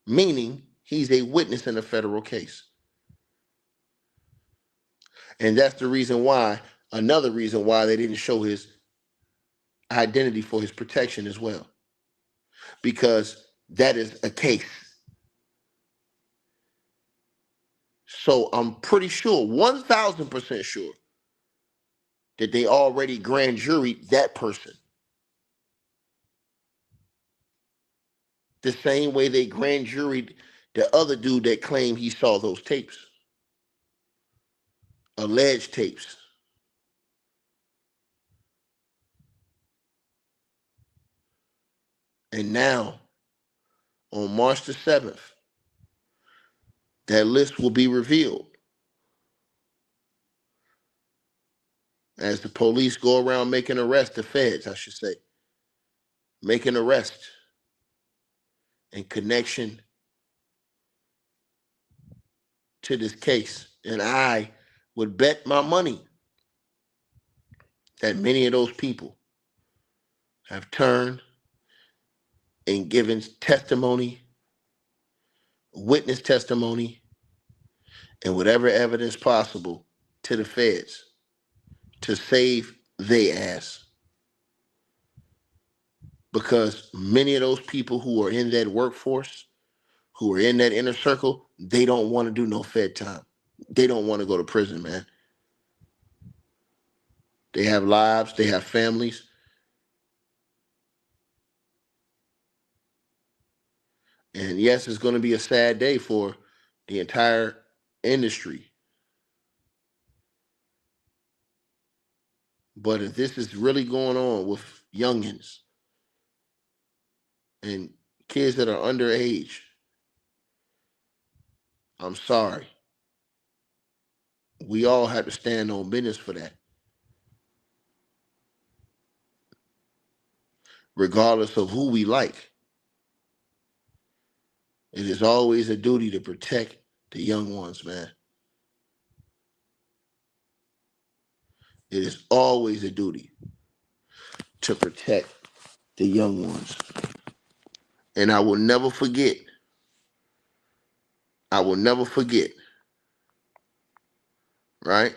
Meaning he's a witness in a federal case. And that's the reason why, another reason why they didn't show his identity for his protection as well. Because that is a case. So I'm pretty sure, 1,000% sure, that they already grand juried that person. The same way they grand juried the other dude that claimed he saw those tapes. Alleged tapes. And now, on March the 7th, that list will be revealed. As the police go around making arrests, the feds, I should say, making arrests in connection to this case. And I would bet my money that many of those people have turned and given testimony, witness testimony, and whatever evidence possible to the feds to save their ass. because many of those people who are in that workforce, who are in that inner circle, they don't want to do no Fed time. They don't want to go to prison, man. They have lives, they have families. And yes, it's going to be a sad day for the entire industry. But if this is really going on with youngins and kids that are underage, I'm sorry. We all have to stand on business for that. Regardless of who we like. It is always a duty to protect the young ones, man. It is always a duty to protect the young ones. And I will never forget. Right?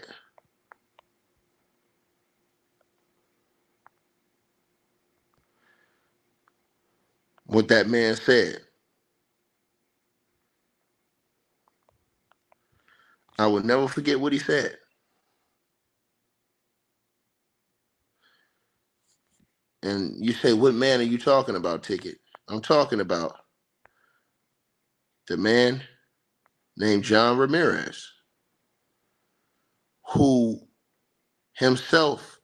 What that man said. I will never forget what he said. And you say, what man are you talking about, Ticket? I'm talking about the man named John Ramirez, who himself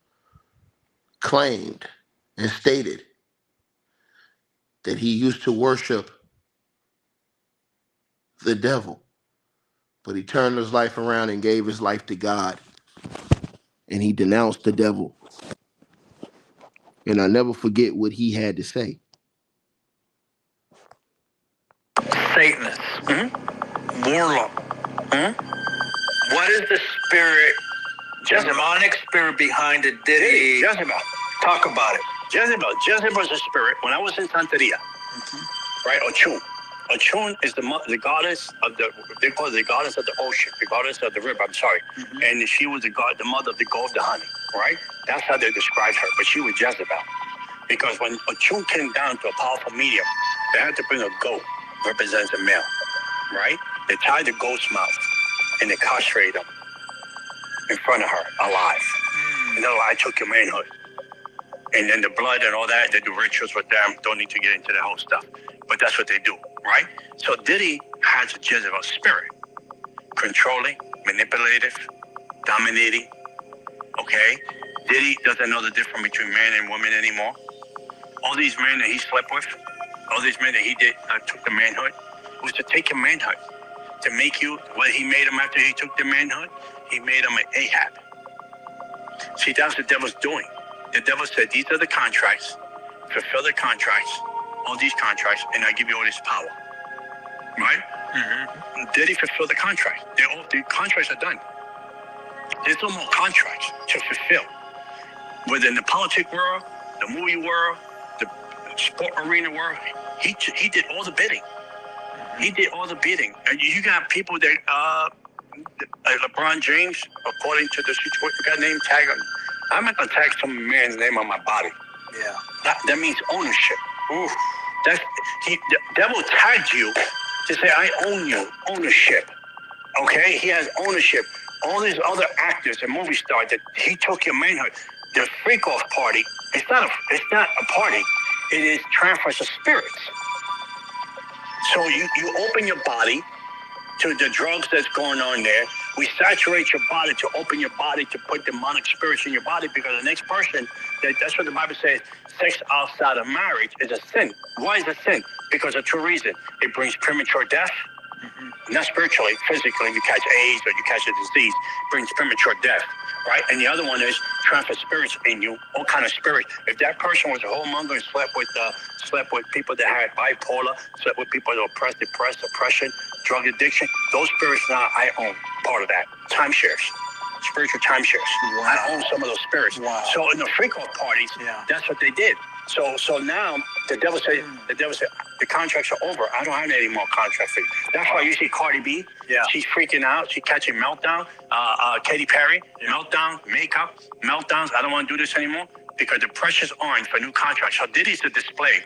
claimed and stated that he used to worship the devil, but he turned his life around and gave his life to God, and he denounced the devil. And I'll never forget what he had to say. Satanists, warlock. What is the spirit, demonic spirit behind the Diddy? Jezebel. Talk about it. Jezebel is a spirit. When I was in Santeria, right? Ochun. Ochun is the goddess of they call it the goddess of the ocean, the goddess of the river, I'm sorry. And she was the mother of the gold, the honey, right? That's how they described her, but she was Jezebel. Because when Ochun came down to a powerful medium, they had to bring a goat, represents a male, right? They tied the goat's mouth and they castrated him in front of her, alive. And I took your manhood. And then the blood and all that, they do rituals with them. Don't need to get into the whole stuff. But that's what they do, right? So Diddy has a Jezebel spirit. Controlling, manipulative, dominating, okay? Diddy doesn't know the difference between man and woman anymore. All these men that he slept with, all these men that he did, took the manhood, was to take your manhood. To make you, what he made him after he took the manhood, he made him an Ahab. See, that's what the devil's doing. The devil said, these are the contracts, fulfill the contracts, all these contracts, and I give you all this power. Right? Did he fulfill the contract? The contracts are done. There's no more contracts to fulfill. Whether in the politic world, the movie world, the sport arena world, he did all the bidding. He did all the bidding. And you got people that, LeBron James, according to the situation, got name tag on. I'm not gonna tag some man's name on my body. Yeah. That means ownership. Ooh. The devil tagged you to say, I own you, ownership. Okay? He has ownership. All these other actors and movie stars that he took your manhood. The freak off party, it's not a party. It is transfers of spirits. So you open your body to the drugs that's going on there. We saturate your body to open your body to put demonic spirits in your body, because the next person, that's what the Bible says, sex outside of marriage is a sin. Why is it a sin? Because of two reasons. It brings premature death. Not spiritually, physically, you catch AIDS or you catch a disease, it brings premature death, right? And the other one is transfer spirits in you, all kind of spirits. If that person was a whoremonger and slept with people that had bipolar, slept with people that were depressed, oppression, drug addiction, those spirits now I own part of that. Timeshares. Spiritual timeshares. Wow. I own some of those spirits. Wow. So in the freak-off parties, that's what they did. So now the devil said, the contracts are over. I don't have any more contracts for you. That's why you see Cardi B. Yeah. She's freaking out. She's catching meltdown. Katy Perry, meltdown, makeup, meltdowns. I don't want to do this anymore. because the pressure's on for new contracts. So Diddy's a display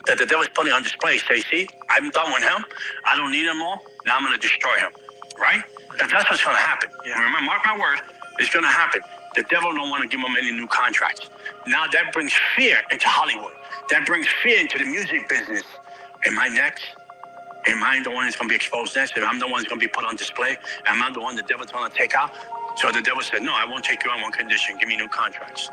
that the devil's putting on display. Say, see, I'm done with him. I don't need him more. Now I'm going to destroy him. Right? That's what's going to happen. Yeah. Remember, mark my words, it's going to happen. The devil don't want to give him any new contracts. Now that brings fear into Hollywood. That brings fear into the music business. Am I next? Am I the one that's going to be exposed next? Am I the one that's going to be put on display? Am I the one the devil's going to take out? So the devil said, no, I won't take you on one condition. Give me new contracts.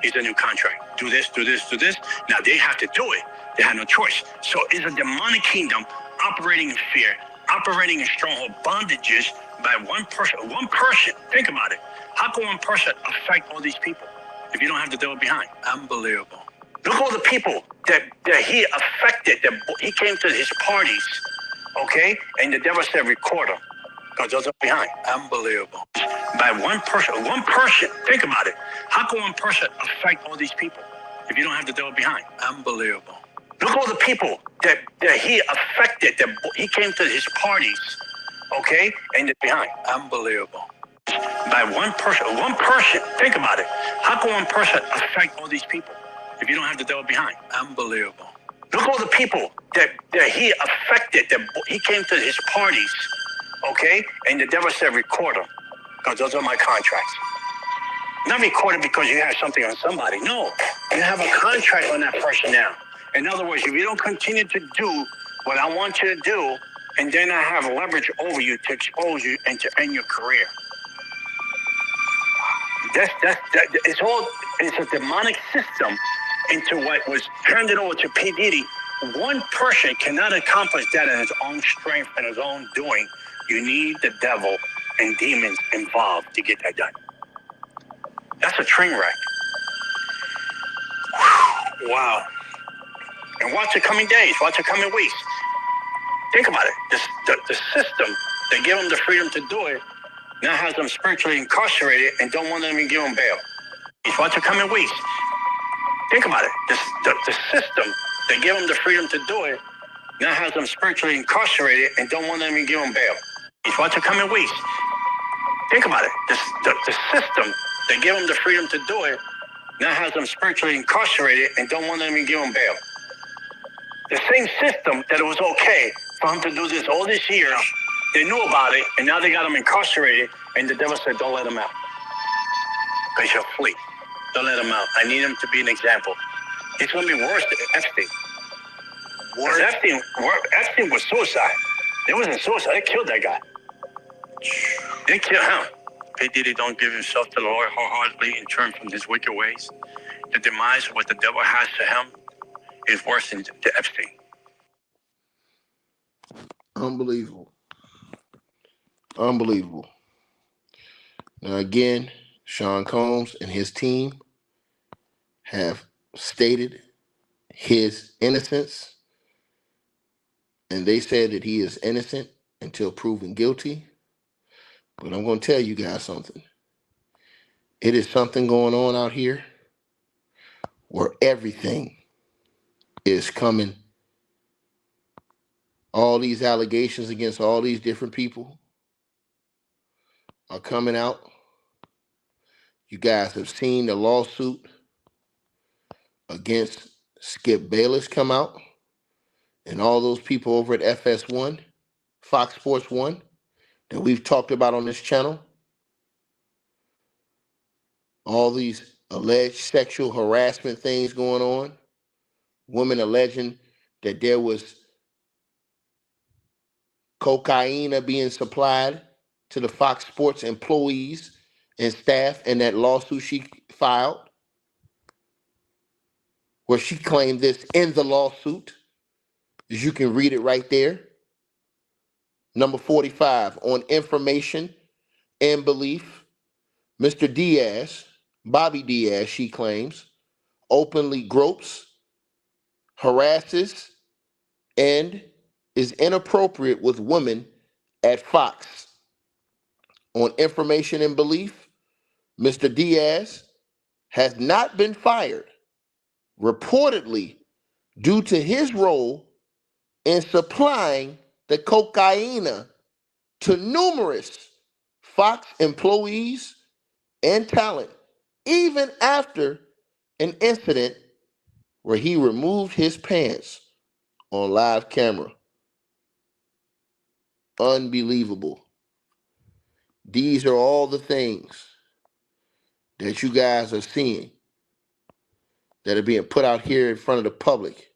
Here's a new contract. Do this, do this, do this. Now they have to do it. They have no choice. So it's a demonic kingdom operating in fear, operating in stronghold bondages by one person. One person, think about it. How can one person affect all these people if you don't have the devil behind? Unbelievable. Look at all the people that he affected. That he came to his parties, okay? And the devil said, record them, because those are behind. Unbelievable. By one person, think about it. How can one person affect all these people if you don't have the devil behind? Unbelievable. Look at all the people that he affected. That he came to his parties, okay? And they're behind. Unbelievable. By one person, think about it. How can one person affect all these people if you don't have the devil behind? Unbelievable. Look at all the people that he affected. That he came to his parties, okay? And the devil said, record them, because those are my contracts. Not recorded because you have something on somebody. No, you have a contract on that person now. In other words, if you don't continue to do what I want you to do, and then I have leverage over you to expose you and to end your career. It's a demonic system into what was handed over to P. Diddy. One person cannot accomplish that in his own strength and his own doing. You need the devil and demons involved to get that done. That's a train wreck. Wow. And watch the coming days, watch the coming weeks. Think about it. The system that gave them the freedom to do it now has them spiritually incarcerated and don't want them to give them bail. Watch the coming weeks. Think about it. The system that gave them the freedom to do it now has them spiritually incarcerated and don't want them to give them bail. Watch the coming weeks. Think about it. The system that gave them the freedom to do it now has them spiritually incarcerated and don't want them to give them bail. The same system that it was okay for him to do this all these years, they knew about it, and now they got him incarcerated, and the devil said, don't let him out. Because he'll flee. Don't let him out. I need him to be an example. It's going to be worse than Epstein. Epstein was suicide. It wasn't suicide. They killed that guy. They killed him. P. Diddy don't give himself to the Lord wholeheartedly and turn from his wicked ways. The demise of what the devil has for him is worse than the Epstein. Unbelievable. Unbelievable. Now again, Sean Combs and his team have stated his innocence, and they said that he is innocent until proven guilty. But I'm going to tell you guys something. It is something going on out here where everything is coming. All these allegations against all these different people are coming out. You guys have seen the lawsuit against Skip Bayless come out, and all those people over at FS1, Fox Sports 1, that we've talked about on this channel. All these alleged sexual harassment things going on. Women alleging that there was cocaine being supplied to the Fox Sports employees and staff in that lawsuit she filed, where she claimed this in the lawsuit. As you can read it right there. Number 45, on information and belief, Mr. Diaz, Bobby Diaz, she claims, openly gropes, harasses, and is inappropriate with women at Fox. On information and belief, Mr. Diaz has not been fired, reportedly due to his role in supplying the cocaine to numerous Fox employees and talent, even after an incident where he removed his pants on live camera. Unbelievable. These are all the things that you guys are seeing that are being put out here in front of the public.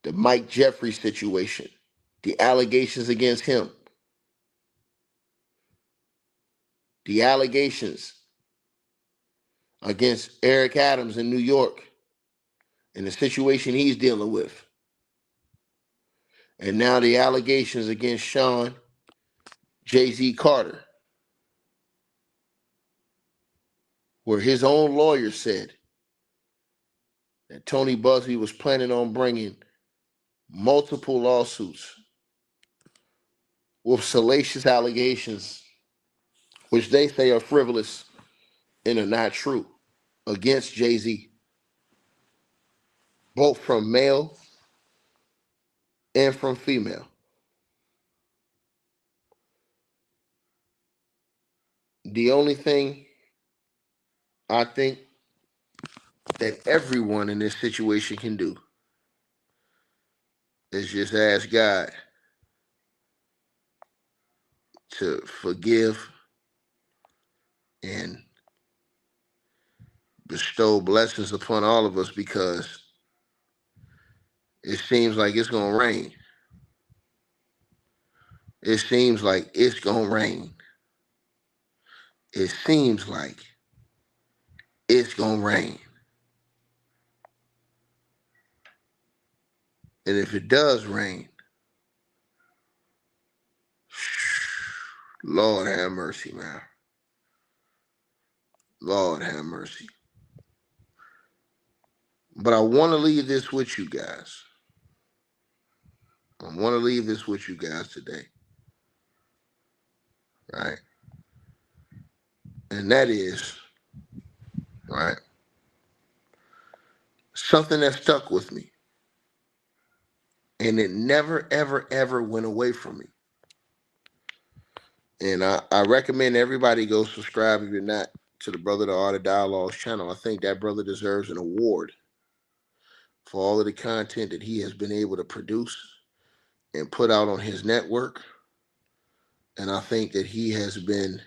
The Mike Jeffrey situation, the allegations against him, the allegations against Eric Adams in New York and the situation he's dealing with. And now the allegations against Sean Jay-Z Carter, where his own lawyer said that Tony Busby was planning on bringing multiple lawsuits with salacious allegations, which they say are frivolous and are not true, against Jay-Z, both from male and from female. The only thing I think that everyone in this situation can do is just ask God to forgive and bestow blessings upon all of us, because it seems like it's going to rain. It seems like it's going to rain. It seems like it's going to rain. And if it does rain, Lord have mercy, man. Lord have mercy. But I want to leave this with you guys. I want to leave this with you guys today. Right? And that is, right, something that stuck with me. And it never, ever, ever went away from me. And I recommend everybody go subscribe, if you're not, to the Brother the Art of Dialogue's channel. I think that brother deserves an award for all of the content that he has been able to produce and put out on his network. And I think that he has been,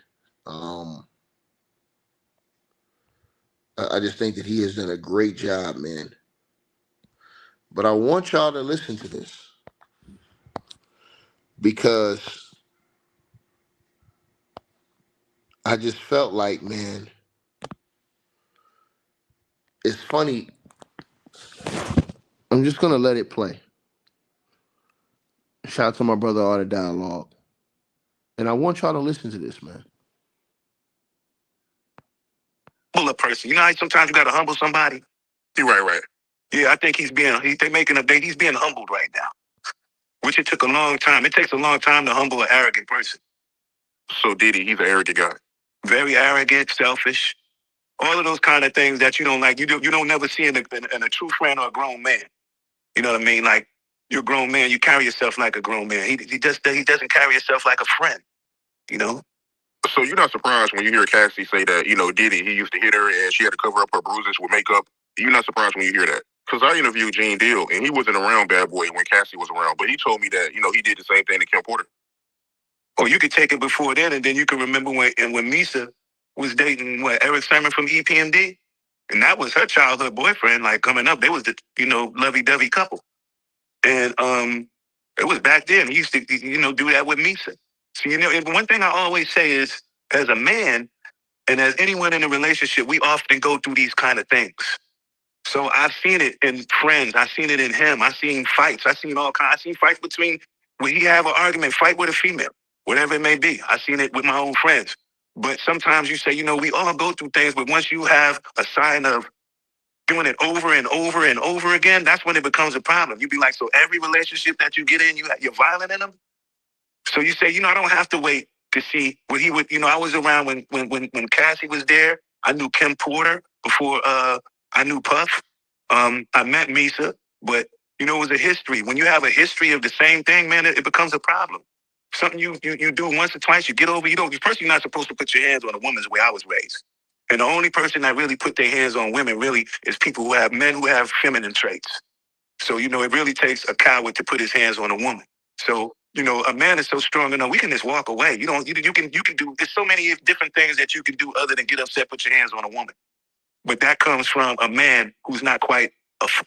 I just think that he has done a great job, man. But I want y'all to listen to this, because I just felt like, man, it's funny. I'm just going to let it play. Shout out to my brother, Art of Dialogue. And I want y'all to listen to this, man. Humble a person. You know how sometimes you got to humble somebody? You're right. Yeah, I think he's being humbled right now. Which it took a long time. It takes a long time to humble an arrogant person. So Diddy, he's an arrogant guy. Very arrogant, selfish. All of those kind of things that you don't like. You don't never see in a true friend or a grown man. You know what I mean? Like, you're a grown man, you carry yourself like a grown man. He doesn't carry himself like a friend, you know? So you're not surprised when you hear Cassie say that, Diddy, he used to hit her and she had to cover up her bruises with makeup. You're not surprised when you hear that. Because I interviewed Gene Deal, and he wasn't around Bad Boy when Cassie was around. But he told me that, he did the same thing to Kim Porter. Oh, you could take it before then, and then you can remember when Misa was dating, Eric Sermon from EPMD? And that was her childhood boyfriend, like, coming up. They was the, lovey-dovey couple. And it was back then. He used to, do that with Misa. So, and one thing I always say is, as a man, and as anyone in a relationship, we often go through these kind of things. So I've seen it in friends. I've seen it in him. I've seen fights. I've seen all kinds. I've seen fights between, when he have an argument, fight with a female, whatever it may be. I've seen it with my own friends. But sometimes you say, we all go through things, but once you have a sign of doing it over and over and over again, that's when it becomes a problem. You be like, so every relationship that you get in, you're violent in them? So you say, I don't have to wait to see what he would, I was around when Cassie was there. I knew Kim Porter before I knew Puff. I met Misa, but, it was a history. When you have a history of the same thing, man, it becomes a problem. Something you do once or twice, you get over, first you're not supposed to put your hands on a woman's the way I was raised. And the only person that really put their hands on women really is people who have men who have feminine traits. So, you know, it really takes a coward to put his hands on a woman. So, you know, a man is so strong enough, we can just walk away. You can do, there's so many different things that you can do other than get upset, put your hands on a woman. But that comes from a man who's not quite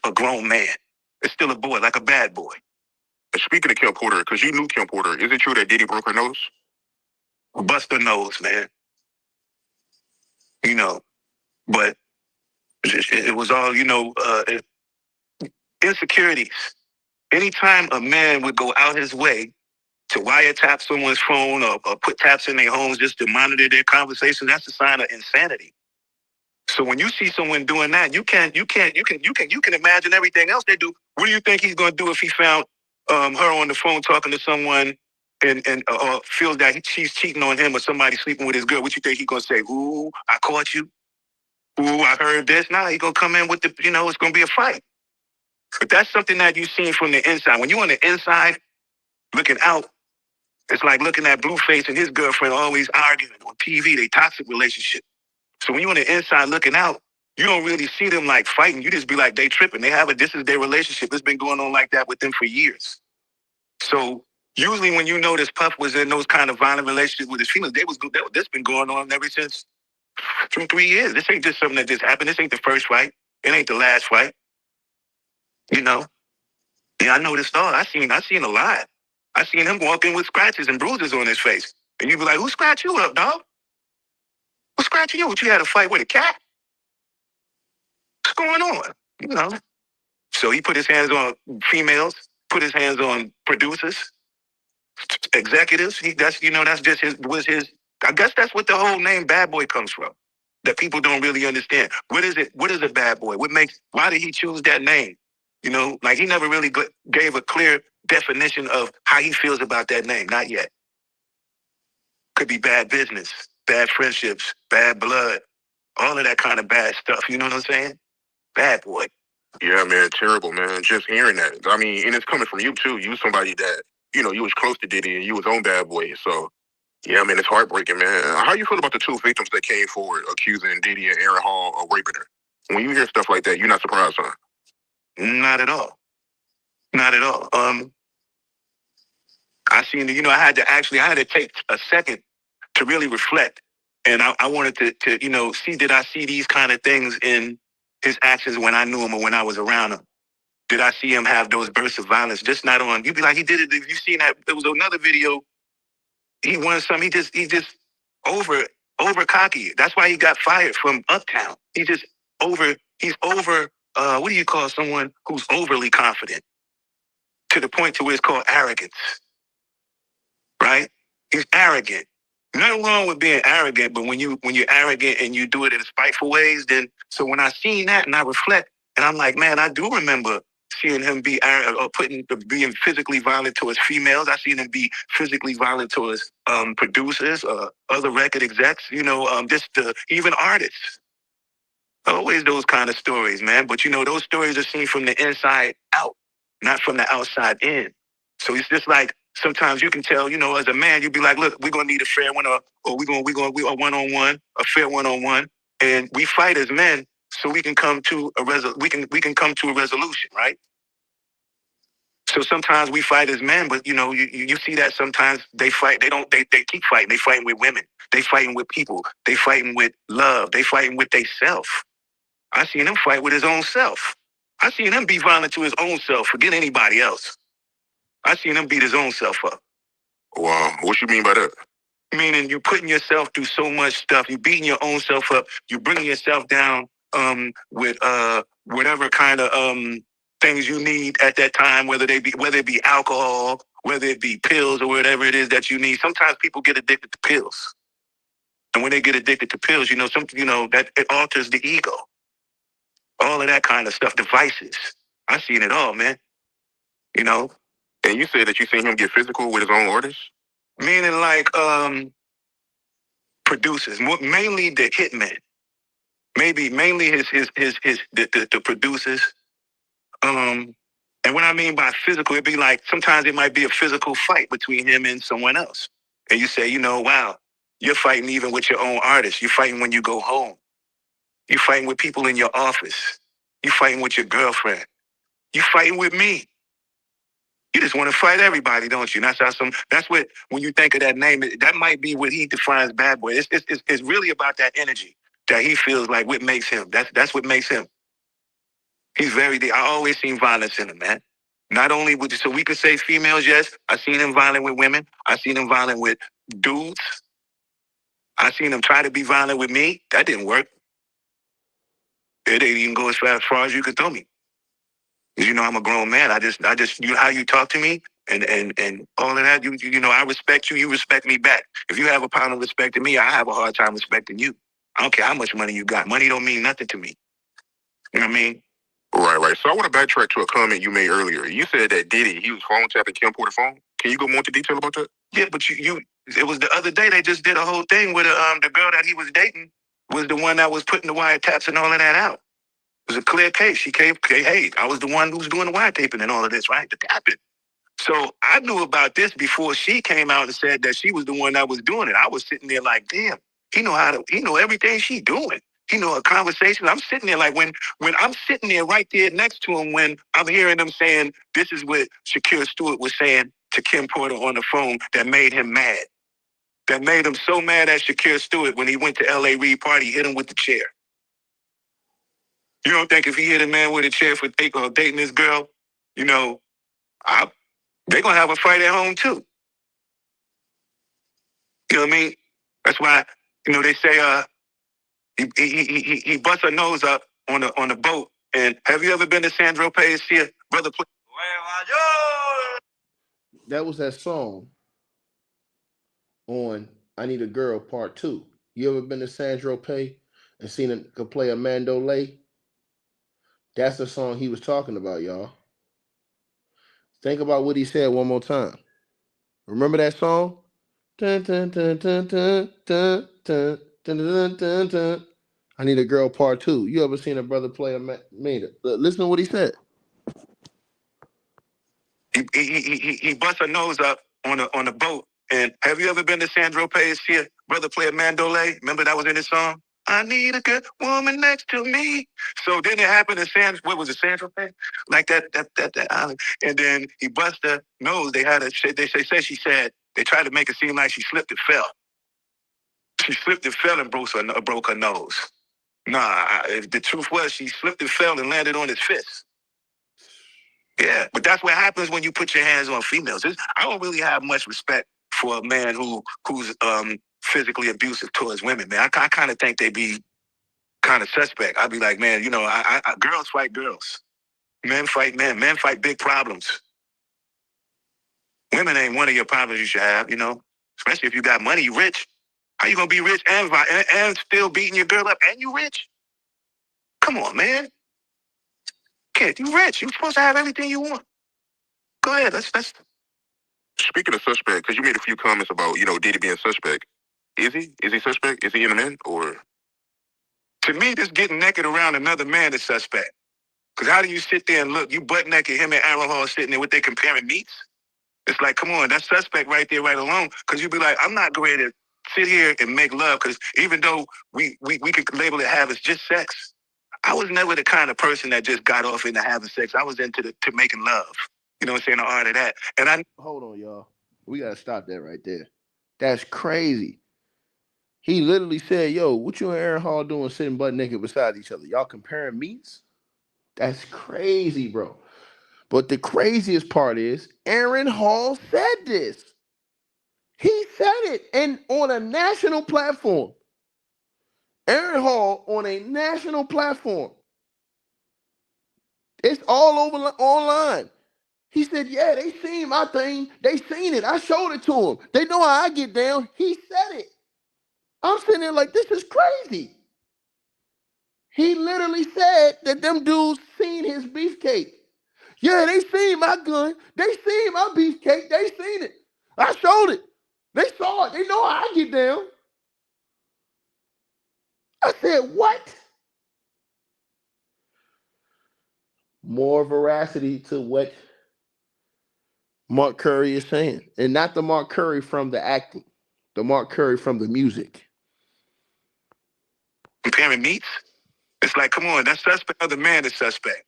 a grown man. It's still a boy, like a bad boy. And speaking of Kim Porter, because you knew Kim Porter, is it true that Diddy broke her nose? Bust her nose, man. You know, but it was all, you know, insecurities. Anytime a man would go out his way to wiretap someone's phone or put taps in their homes just to monitor their conversations, that's a sign of insanity. So when you see someone doing that, you can imagine everything else they do. What do you think he's going to do if he found her on the phone talking to someone and feels that she's cheating on him or somebody sleeping with his girl? What you think he's going to say? Ooh, I caught you. Ooh, I heard this. Nah, he's going to come in with the, you know, it's going to be a fight. But that's something that you've seen from the inside. When you're on the inside looking out, it's like looking at Blueface and his girlfriend always arguing on TV, they toxic relationship. So when you're on the inside looking out, you don't really see them like fighting. You just be like, they tripping. This is their relationship. It's been going on like that with them for years. So usually when you notice Puff was in those kind of violent relationships with his females, this been going on ever since 3 years. This ain't just something that just happened. This ain't the first fight. It ain't the last fight. You know? Yeah, I noticed all. I seen a lot. I seen him walking with scratches and bruises on his face. And you be like, who scratched you up, dog? Who's scratching you? What, you had a fight with a cat? What's going on? You know? So he put his hands on females, put his hands on producers, executives. That's just his. I guess that's what the whole name Bad Boy comes from. That people don't really understand. What is it? What is a bad boy? Why did he choose that name? You know, like he never really gave a clear definition of how he feels about that name. Not yet. Could be bad business, bad friendships, bad blood, all of that kind of bad stuff. You know what I'm saying? Bad boy. Yeah, man, terrible, man. Just hearing that. I mean, and it's coming from you, too. You somebody that, you know, you was close to Diddy and you was on Bad Boy. So, yeah, man, it's heartbreaking, man. How you feel about the two victims that came forward accusing Diddy and Aaron Hall of raping her? When you hear stuff like that, you're not surprised, huh? Not at all. Not at all. I seen, you know, I had to take a second to really reflect. And I wanted to, you know, did I see these kind of things in his actions when I knew him or when I was around him? Did I see him have those bursts of violence? Just not on, you'd be like, he did it. If you seen that, there was another video, he won some, he just over cocky. That's why he got fired from Uptown. He's over, what do you call someone who's overly confident? To the point to where it's called arrogance. Right? He's arrogant. Nothing wrong with being arrogant, but when you're arrogant and you do it in spiteful ways, then so when I seen that and I reflect, and I'm like, man, I do remember seeing him be being physically violent towards females. I seen him be physically violent towards producers, other record execs, you know, even artists. Always those kind of stories, man. But you know, those stories are seen from the inside out, not from the outside in. So it's just like, sometimes you can tell, you know, as a man, you'd be like, look, we're going to need a fair one or we a one-on-one, a fair one-on-one. And we fight as men so we can come to we can come to a resolution, right? So sometimes we fight as men, but you know, you see that sometimes they fight, they keep fighting. They fighting with women. They fighting with people. They fighting with love. They fighting with they self. I seen him fight with his own self. I seen him be violent to his own self. Forget anybody else. I seen him beat his own self up. Wow, what you mean by that? Meaning you putting yourself through so much stuff. You beating your own self up. You bringing yourself down with whatever kind of things you need at that time, whether it be alcohol, whether it be pills or whatever it is that you need. Sometimes people get addicted to pills. And when they get addicted to pills, you know, that it alters the ego. All of that kind of stuff, devices. I seen it all, man. You know? And you said that you seen him get physical with his own artists? Meaning like producers, mainly the hitmen. Mainly the producers. And what I mean by physical, it'd be like sometimes it might be a physical fight between him and someone else. And you say, you know, wow, you're fighting even with your own artist. You're fighting when you go home. You fighting with people in your office. You fighting with your girlfriend. You fighting with me. You just want to fight everybody, don't you? That's what, when you think of that name, that might be what he defines bad boy. It's really about that energy that he feels like what makes him. That's what makes him. He's I always seen violence in him, man. Not only so we could say females, yes. I seen him violent with women. I seen him violent with dudes. I seen him try to be violent with me. That didn't work. It didn't even go as far as you could throw me. Because you know I'm a grown man. I just how you talk to me and all of that. You know I respect you. You respect me back. If you have a problem respecting me, I have a hard time respecting you. I don't care how much money you got. Money don't mean nothing to me. You know what I mean? Right. So I want to backtrack to a comment you made earlier. You said that Diddy, he was phone tapping Kim Porter phone. Can you go more into detail about that? Yeah, but it was the other day they just did a whole thing with the girl that he was dating was the one that was putting the wiretaps and all of that out. It was a clear case. She came, hey, I was the one who was doing the wiretaping and all of this, right? The tapping. So I knew about this before she came out and said that she was the one that was doing it. I was sitting there like, damn, he know everything she doing. He know a conversation. I'm sitting there like when I'm sitting there right there next to him when I'm hearing them saying, this is what Shakira Stewart was saying to Kim Porter on the phone that made him mad. That made him so mad at Shakira Stewart when he went to L.A. Reid party, hit him with the chair. You don't think if he hit a man with a chair for dating this girl, you know, they're going to have a fight at home too. You know what I mean? That's why, you know, they say he busts her nose up on the boat. And have you ever been to San Tropez and see a brother play? That was that song on I Need a Girl Part 2. You ever been to San Tropez and seen him play a mandolay? That's the song he was talking about, y'all. Think about what he said one more time. Remember that song? Dun, dun, dun, dun, dun, dun, dun, dun, dun, dun, dun. I Need a Girl Part 2. You ever seen a brother play a mandolay? Listen to what he said. He busts her nose up on the boat. And have you ever been to San Tropez and see a brother play a mandolay? Remember that was in his song? I need a good woman next to me. So then it happened in San Tropez? Like that island. And then he bust her nose. They she said, they tried to make it seem like she slipped and fell. She slipped and fell and broke her nose. Nah, the truth was she slipped and fell and landed on his fist. Yeah, but that's what happens when you put your hands on females. I don't really have much respect for a man who's physically abusive towards women, man. I kind of think they be kind of suspect. I'd be like, man, you know, girls fight girls. Men fight men. Men fight big problems. Women ain't one of your problems you should have, you know, especially if you got money, you rich. How you going to be rich and still beating your girl up and you rich? Come on, man. Kid, you rich. You're supposed to have everything you want. Go ahead. Let's. Speaking of suspect, because you made a few comments about, you know, Diddy being suspect. Is he? Is he suspect? Is he in the men or? To me, just getting naked around another man is suspect. Because how do you sit there and look, you butt naked, him and Aaron Hall sitting there, what they comparing meats? It's like, come on, that's suspect right there, right alone. Because you'd be like, I'm not going to sit here and make love, because even though we could label it having just sex, I was never the kind of person that just got off into having sex. I was into to making love. You know what I'm saying? The art of that. And hold on, y'all. We got to stop that right there. That's crazy. He literally said, yo, what you and Aaron Hall doing sitting butt naked beside each other? Y'all comparing meats? That's crazy, bro. But the craziest part is Aaron Hall said this. He said it and on a national platform. Aaron Hall on a national platform. It's all over online. He said, yeah, they seen my thing. They seen it. I showed it to them. They know how I get down. He said it. I'm sitting there like, this is crazy. He literally said that them dudes seen his beefcake. Yeah, they seen my gun. They seen my beefcake. They seen it. I showed it. They saw it. They know how I get down. I said, what? More veracity to what Mark Curry is saying. And not the Mark Curry from the acting. The Mark Curry from the music. Comparing meats? It's like, come on, that suspect, other man is suspect.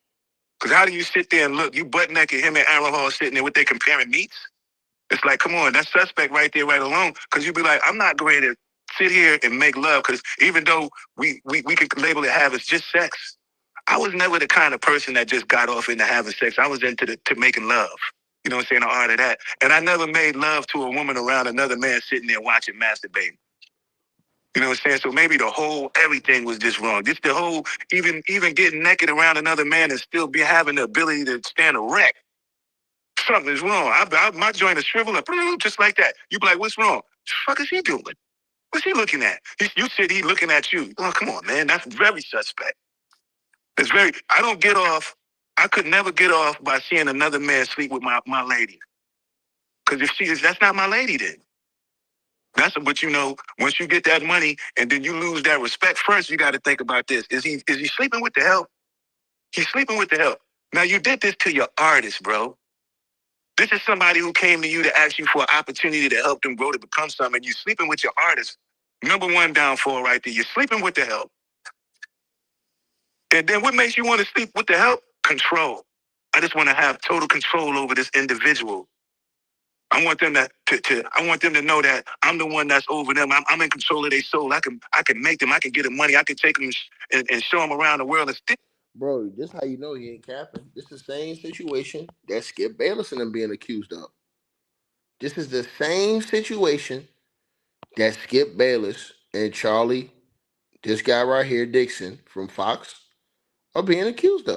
Because how do you sit there and look, you butt naked, him and Aaron Hall sitting there with they comparing meats? It's like, come on, that's suspect right there, right alone. Because you be like, I'm not going to sit here and make love, because even though we could label it having just sex, I was never the kind of person that just got off into having sex. I was into to making love. You know what I'm saying? The art of that. And I never made love to a woman around another man sitting there watching masturbating. You know what I'm saying? So maybe the whole everything was just wrong. Just the whole even getting naked around another man and still be having the ability to stand erect. Something's wrong. My joint is shriveled up just like that. You be like, what's wrong? What the fuck is he doing? What's he looking at? You said he looking at you. Oh, come on, man. That's very suspect. It's very. I don't get off. I could never get off by seeing another man sleep with my lady. Because if that's not my lady, then. That's what you know. Once you get that money and then you lose that respect, first you got to think about this: is he sleeping with the help? He's sleeping with the help. Now you did this to your artist, bro. This is somebody who came to you to ask you for an opportunity to help them grow to become something. And you're sleeping with your artist. Number one downfall right there. You're sleeping with the help. And then what makes you want to sleep with the help? Control. I just want to have total control over this individual. I want them to know that I'm the one that's over them. I'm in control of their soul. I can make them. I can get them money. I can take them and show them around the world. And still. Bro, this how you know he ain't capping. This is the same situation that Skip Bayless and them being accused of. This is the same situation that Skip Bayless and Charlie, this guy right here, Dixon from Fox, are being accused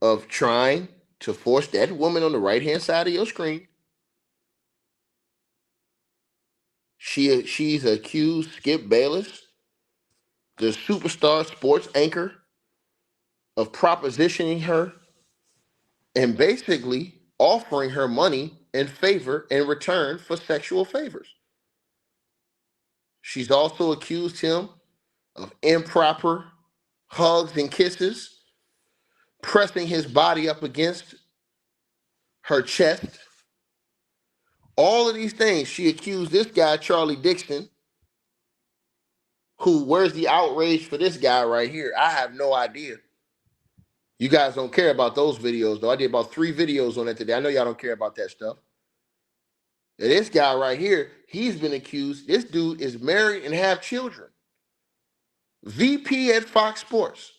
of trying to force that woman on the right-hand side of your screen. She's accused Skip Bayless, the superstar sports anchor, of propositioning her and basically offering her money and favor in return for sexual favors. She's also accused him of improper hugs and kisses, pressing his body up against her chest. All of these things, she accused this guy, Charlie Dixon, who, where's the outrage for this guy right here? I have no idea. You guys don't care about those videos, though. I did about 3 videos on that today. I know y'all don't care about that stuff. And this guy right here, he's been accused. This dude is married and have children. VP at Fox Sports.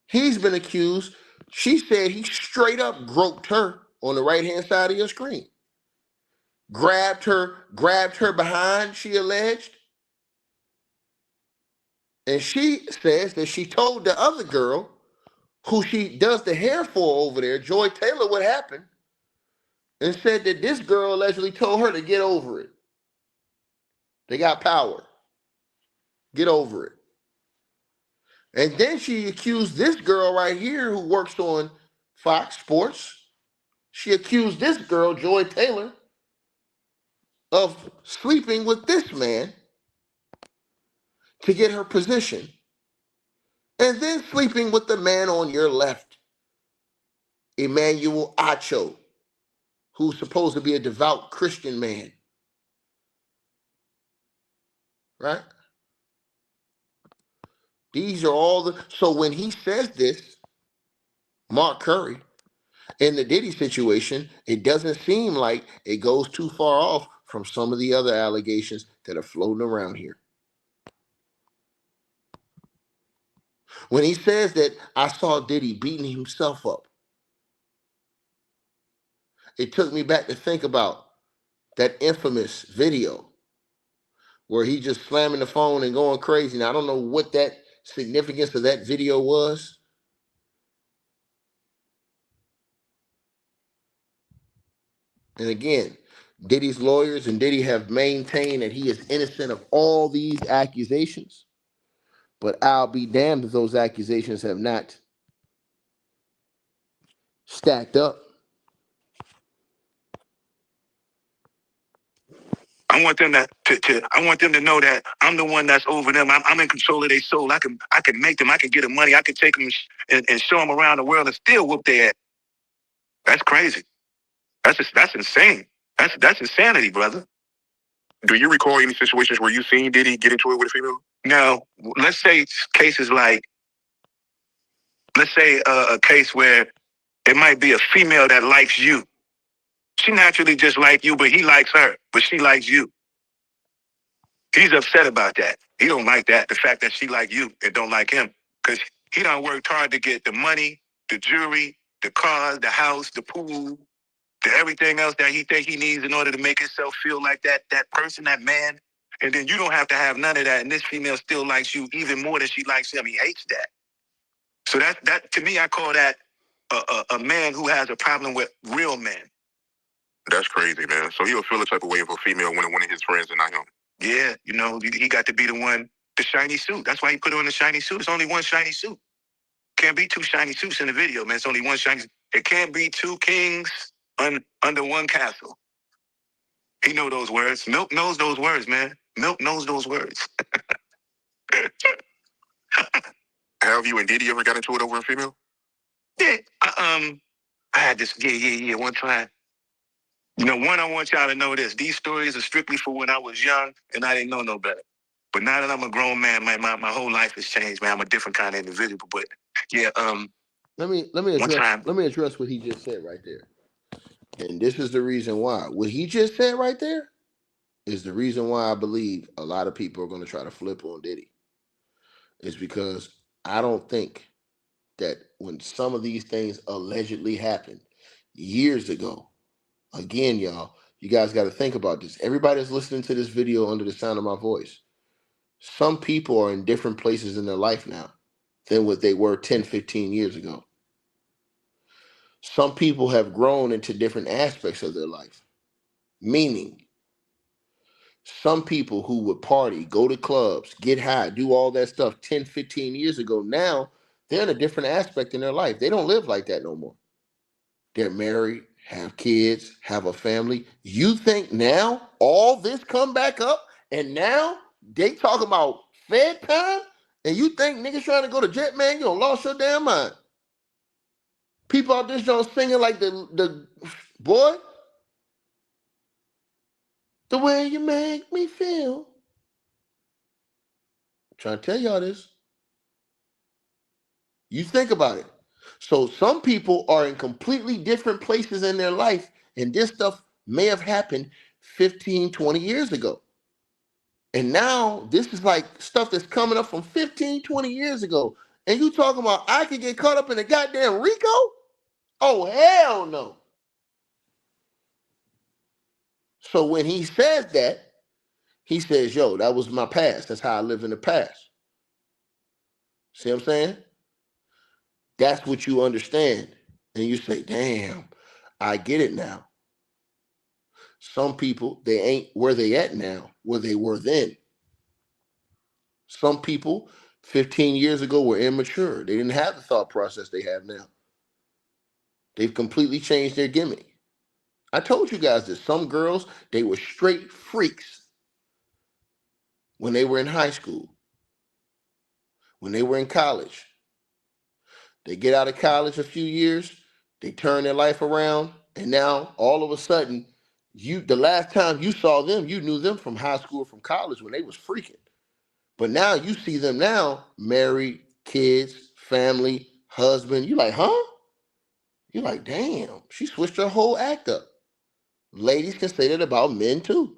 He's been accused. She said he straight up groped her on the right-hand side of your screen. Grabbed her behind, she alleged. And she says that she told the other girl, who she does the hair for over there, Joy Taylor, what happened, and said that this girl allegedly told her to get over it. They got power. Get over it. And then she accused this girl right here who works on Fox Sports. She accused this girl, Joy Taylor, of sleeping with this man to get her position. And then sleeping with the man on your left, Emmanuel Acho, who's supposed to be a devout Christian man. Right? These are all the... So when he says this, Mark Curry, in the Diddy situation, it doesn't seem like it goes too far off from some of the other allegations that are floating around here. When he says that I saw Diddy beating himself up, it took me back to think about that infamous video where he just slamming the phone and going crazy. Now, I don't know what that significance of that video was. And again, Diddy's lawyers and Diddy have maintained that he is innocent of all these accusations. But I'll be damned if those accusations have not stacked up. I want them to know that I'm the one that's over them. I'm in control of their soul. I can make them. I can get them money. I can take them and show them around the world and still whoop their ass. That's crazy. That's insane. That's insanity, brother. Do you recall any situations where you seen Diddy get into it with a female? Now, let's say cases like, let's say a case where it might be a female that likes you. She naturally just like you, but he likes her, but she likes you. He's upset about that. He don't like that, the fact that she like you and don't like him, because he done worked hard to get the money, the jewelry, the cars, the house, the pool, the everything else that he think he needs in order to make himself feel like that person, that man. And then you don't have to have none of that, and this female still likes you even more than she likes him. He hates that. So that to me, I call that a man who has a problem with real men. That's crazy, man. So he'll feel a type of way of a female when one of his friends and not him. Yeah, you know, he got to be the one, the shiny suit. That's why he put on the shiny suit. It's only one shiny suit. Can't be two shiny suits in the video, man. It's only one shiny suit. It can't be two kings under one castle. He know those words. Milk knows those words, man. Milk knows those words. Have you and Diddy ever got into it over a female? Yeah, I had this, one time. You know, one, I want y'all to know this. These stories are strictly for when I was young and I didn't know no better. But now that I'm a grown man, my whole life has changed, man. I'm a different kind of individual. But yeah, Let me address what he just said right there. And this is the reason why. What he just said right there is the reason why I believe a lot of people are going to try to flip on Diddy. It's because I don't think that when some of these things allegedly happened years ago, again, y'all, you guys got to think about this. Everybody that's listening to this video under the sound of my voice, some people are in different places in their life now than what they were 10, 15 years ago. Some people have grown into different aspects of their life. Meaning, some people who would party, go to clubs, get high, do all that stuff 10, 15 years ago, now they're in a different aspect in their life. They don't live like that no more. They're married, have kids, have a family. You think now all this come back up and now they talk about Fed time and you think niggas trying to go to jet, man, you done lost your damn mind. People out there just singing like the boy, the way you make me feel. I'm trying to tell y'all this. You think about it. So some people are in completely different places in their life, and this stuff may have happened 15, 20 years ago. And now this is like stuff that's coming up from 15, 20 years ago. And you talking about I could get caught up in a goddamn Rico? Oh, hell no. So when he says that, he says, yo, that was my past. That's how I live in the past. See what I'm saying? That's what you understand. And you say, damn, I get it now. Some people, they ain't where they at now, where they were then. Some people 15 years ago were immature. They didn't have the thought process they have now. They've completely changed their gimmick. I told you guys that some girls, they were straight freaks when they were in high school, when they were in college. They get out of college a few years, they turn their life around, and now all of a sudden, the last time you saw them, you knew them from high school, from college when they was freaking. But now you see them now, married, kids, family, husband. You like, huh? You like, damn, she switched her whole act up. Ladies can say that about men too.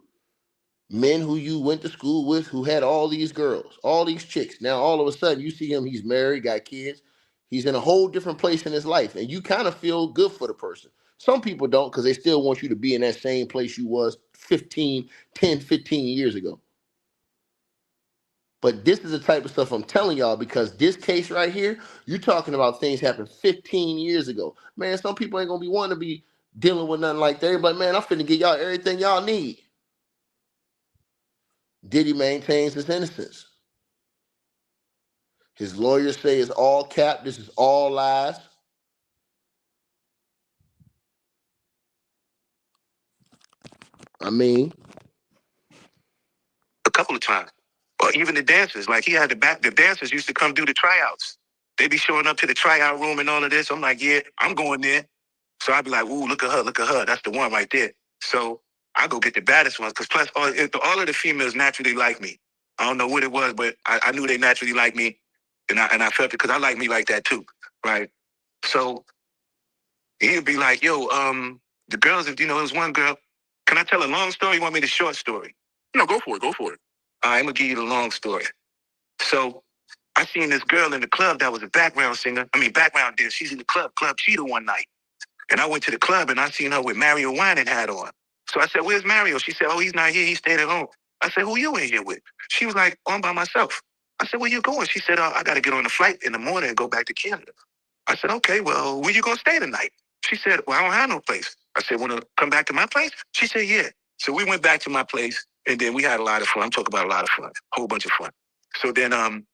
Men who you went to school with, who had all these girls, all these chicks. Now all of a sudden you see him, he's married, got kids. He's in a whole different place in his life. And you kind of feel good for the person. Some people don't, because they still want you to be in that same place you was 10, 15 years ago. But this is the type of stuff I'm telling y'all, because this case right here, you're talking about things happened 15 years ago. Man, some people ain't going to be wanting to be dealing with nothing like that. But man, I'm finna get y'all everything y'all need. Diddy maintains his innocence. His lawyers say it's all cap. This is all lies. I mean, a couple of times. Or even the dancers. Like he had the dancers used to come do the tryouts. They be showing up to the tryout room and all of this. I'm like, yeah, I'm going there. So I'd be like, ooh, look at her. That's the one right there. So I go get the baddest ones, because plus all of the females naturally like me. I don't know what it was, but I knew they naturally like me, and I felt it because I like me like that too, right? So he'd be like, yo, the girls, if it was one girl, can I tell a long story? You want me to short story? No, go for it. Go for it. All right, I'm gonna give you the long story. So I seen this girl in the club that was a background dancer. She's in the Club Cheetah one night. And I went to the club and I seen her with Mario Winan hat on. So I said, where's Mario? She said, oh, he's not here. He stayed at home. I said, who you in here with? She was like, I'm by myself. I said, where you going? She said, I got to get on a flight in the morning and go back to Canada. I said, okay, well, where you going to stay tonight? She said, well, I don't have no place. I said, want to come back to my place? She said, yeah. So we went back to my place and then we had a lot of fun. I'm talking about a lot of fun, a whole bunch of fun. So then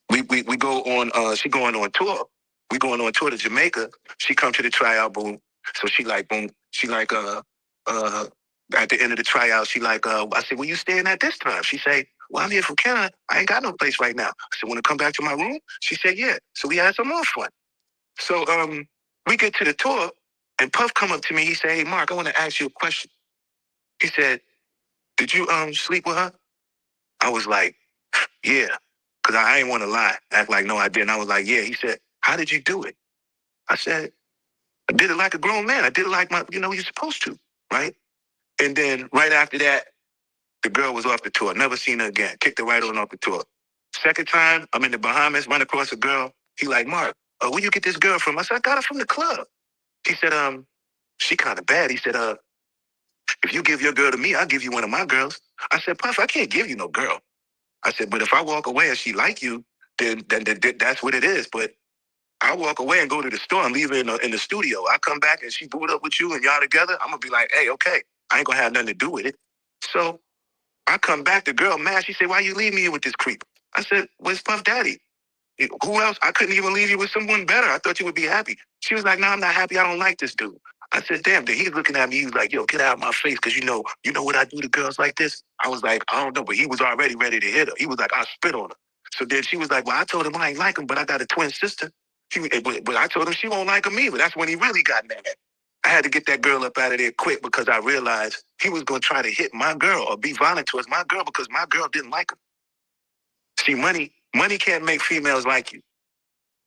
we go on, she going on tour. We going on tour to Jamaica. She come to the tryout, boom. So she like, boom. She like, at the end of the tryout, she like, I said, where you staying at this time? She say, well, I'm here from Canada. I ain't got no place right now. I said, want to come back to my room? She said, yeah. So we had some more fun. So we get to the tour and Puff come up to me. He said, hey, Mark, I want to ask you a question. He said, did you sleep with her? I was like, yeah. Because I ain't want to lie. Act like, no, I didn't. I was like, yeah. He said, how did you do it? I said, I did it like a grown man. I did it like you're supposed to, right? And then right after that, the girl was off the tour. Never seen her again. Kicked her right on off the tour. Second time, I'm in the Bahamas, run across a girl. He like, Mark, where you get this girl from? I said, I got her from the club. He said, she kind of bad. He said, if you give your girl to me, I'll give you one of my girls. I said, Puff, I can't give you no girl. I said, but if I walk away and she like you, then that's what it is. But I walk away and go to the store and leave her in the studio. I come back and she boot up with you and y'all together. I'm going to be like, hey, okay. I ain't going to have nothing to do with it. So I come back, the girl mad. She said, why you leave me here with this creep? I said, where's Puff Daddy? Who else? I couldn't even leave you with someone better. I thought you would be happy. She was like, no, I'm not happy. I don't like this dude. I said, damn, dude. He's looking at me. He was like, yo, get out of my face because you know what I do to girls like this? I was like, I don't know. But he was already ready to hit her. He was like, I spit on her. So then she was like, well, I told him I ain't like him, but I got a twin sister. But I told him she won't like him either. That's when he really got mad. I had to get that girl up out of there quick because I realized he was going to try to hit my girl or be violent towards my girl because my girl didn't like him. See, money can't make females like you.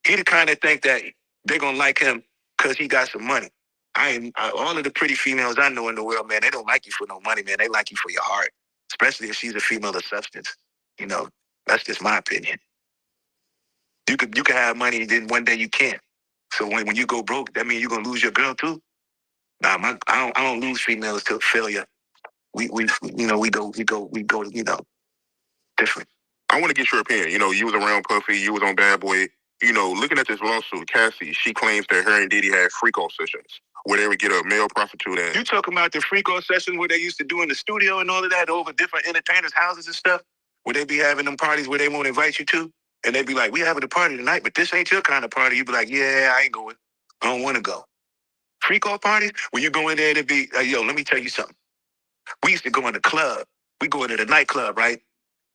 He the kind of think that they're going to like him because he got some money. All of the pretty females I know in the world, man, they don't like you for no money, man. They like you for your heart, especially if she's a female of substance. That's just my opinion. You can have money, then one day you can't. So when you go broke, that means you're gonna lose your girl too. Nah, I don't lose females to failure. We go different. I want to get your opinion. You was around Puffy, you was on Bad Boy. Looking at this lawsuit, Cassie, she claims that her and Diddy had freak-off sessions where they would get a male prostitute in. You talking about the freak-off session where they used to do in the studio and all of that over different entertainers' houses and stuff? Where they be having them parties where they won't invite you to? And they be like, we having a party tonight, but this ain't your kind of party. You be like, yeah, I ain't going. I don't want to go. Freak-off parties, when you go in there, to be, yo, let me tell you something. We used to go in the club. We go into the nightclub, right?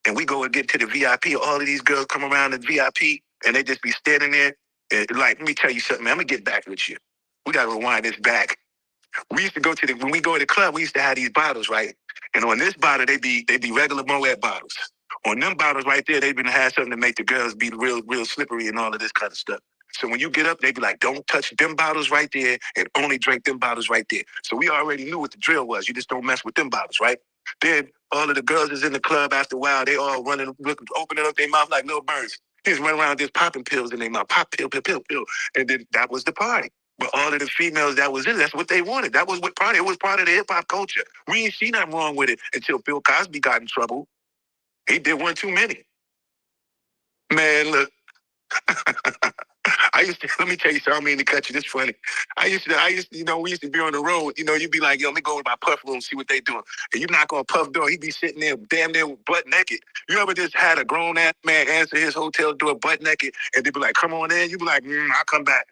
And we go and get to the VIP. All of these girls come around the VIP, and they just be standing there. And let me tell you something, man. I'm going to get back with you. We got to rewind this back. We used to go when we go to the club, we used to have these bottles, right? And on this bottle, they be regular Moet bottles. On them bottles right there, they been had something to make the girls be real slippery and all of this kind of stuff. So when you get up, they be like, don't touch them bottles right there and only drink them bottles right there. So we already knew what the drill was. You just don't mess with them bottles, right? Then all of the girls is in the club after a while. They all running, opening up their mouth like little birds. They just run around just popping pills in their mouth. Pop pill. And then that was the party. But all of the females that was in, that's what they wanted. That was what party. It was part of the hip-hop culture. We ain't seen nothing wrong with it until Bill Cosby got in trouble. He did one too many. Man, look. Let me tell you something, I don't mean to cut you, this funny. I used to, we used to be on the road, you'd be like, yo, let me go to my Puff room, see what they doing. And you knock on Puff door, he'd be sitting there damn near butt naked. You ever just had a grown-ass man answer his hotel door butt naked, and they'd be like, come on in? You'd be like, I'll come back.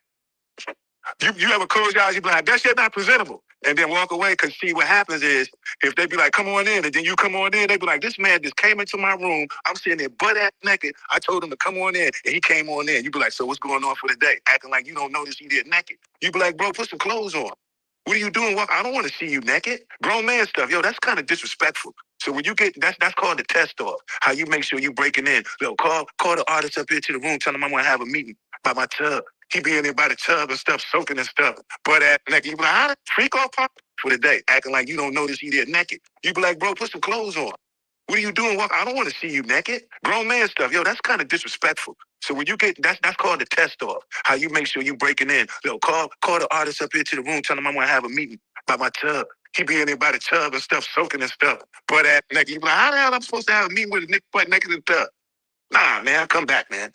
You ever close your eyes, you'd be like, that shit not presentable. And then walk away, because see, what happens is, if they be like, come on in, and then you come on in, they be like, this man just came into my room, I'm sitting there butt-ass naked, I told him to come on in, and he came on in. You be like, so what's going on for the day? Acting like you don't notice he did naked. You be like, bro, put some clothes on. What are you doing? I don't want to see you naked. Grown man stuff. Yo, that's kind of disrespectful. So when you get, that's called the test off. How you make sure you breaking in. Yo, call the artist up here to the room, tell him I want to have a meeting by my tub. He be in there by the tub and stuff, soaking and stuff. But naked, you be like, how? Freak off pop for the day, acting like you don't notice he there naked. You be like, bro, put some clothes on. What are you doing? I don't want to see you naked. Grown man stuff. Yo, that's kind of disrespectful. So when you get, that's called the test off. How you make sure you breaking in. Yo, call the artist up here to the room, tell him I want to have a meeting by my tub. He be in there by the tub and stuff, soaking and stuff. But naked, you be like, how the hell am I supposed to have a meeting with a nigga butt naked in the tub? Nah, man, come back, man.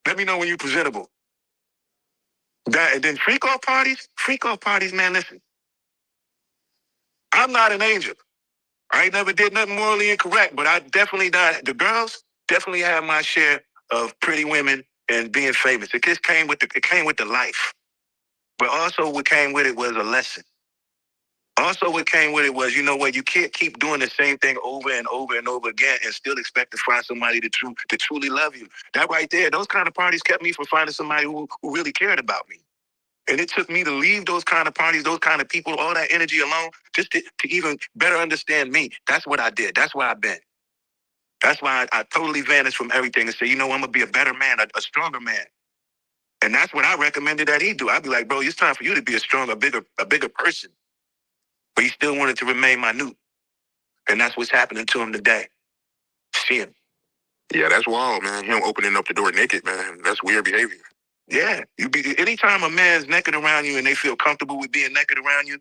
Let me know when you're presentable. And then freak off parties, man, listen. I'm not an angel. I ain't never did nothing morally incorrect, but I definitely not. The girls definitely have my share of pretty women and being famous. It just came with the life. But also what came with it was a lesson. Also what came with it was, you know what, you can't keep doing the same thing over and over and over again and still expect to find somebody to truly love you. That right there, those kind of parties kept me from finding somebody who really cared about me. And it took me to leave those kind of parties, those kind of people, all that energy alone, just to even better understand me. That's what I did. That's where I've been. That's why I totally vanished from everything and said, you know, I'm going to be a better man, a stronger man. And that's what I recommended that he do. I'd be like, bro, it's time for you to be a stronger, bigger person. But he still wanted to remain minute. And that's what's happening to him today. See him. Yeah, that's wild, man. Him opening up the door naked, man. That's weird behavior. Yeah. Anytime a man's naked around you and they feel comfortable with being naked around you,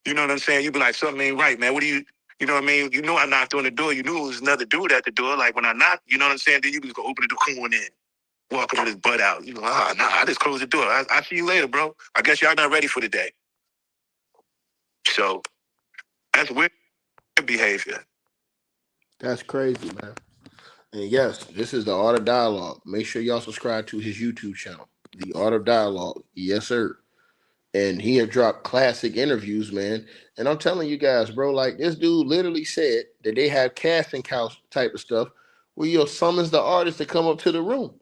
you know what I'm saying? You be like, something ain't right, man. What do you know what I mean? You know I knocked on the door. You knew it was another dude at the door. Like when I knocked, you know what I'm saying? Then you just go open the door, come on in. Walking with his butt out. You know, nah, I just closed the door. I'll see you later, bro. I guess y'all not ready for the day. So that's weird behavior. That's crazy, man. And yes, this is the Art of Dialogue. Make sure y'all subscribe to his YouTube channel, The Art of Dialogue. Yes, sir. And he have dropped classic interviews, man. And I'm telling you guys, bro, like this dude literally said that they have casting couch type of stuff where you'll summons the artist to come up to the room.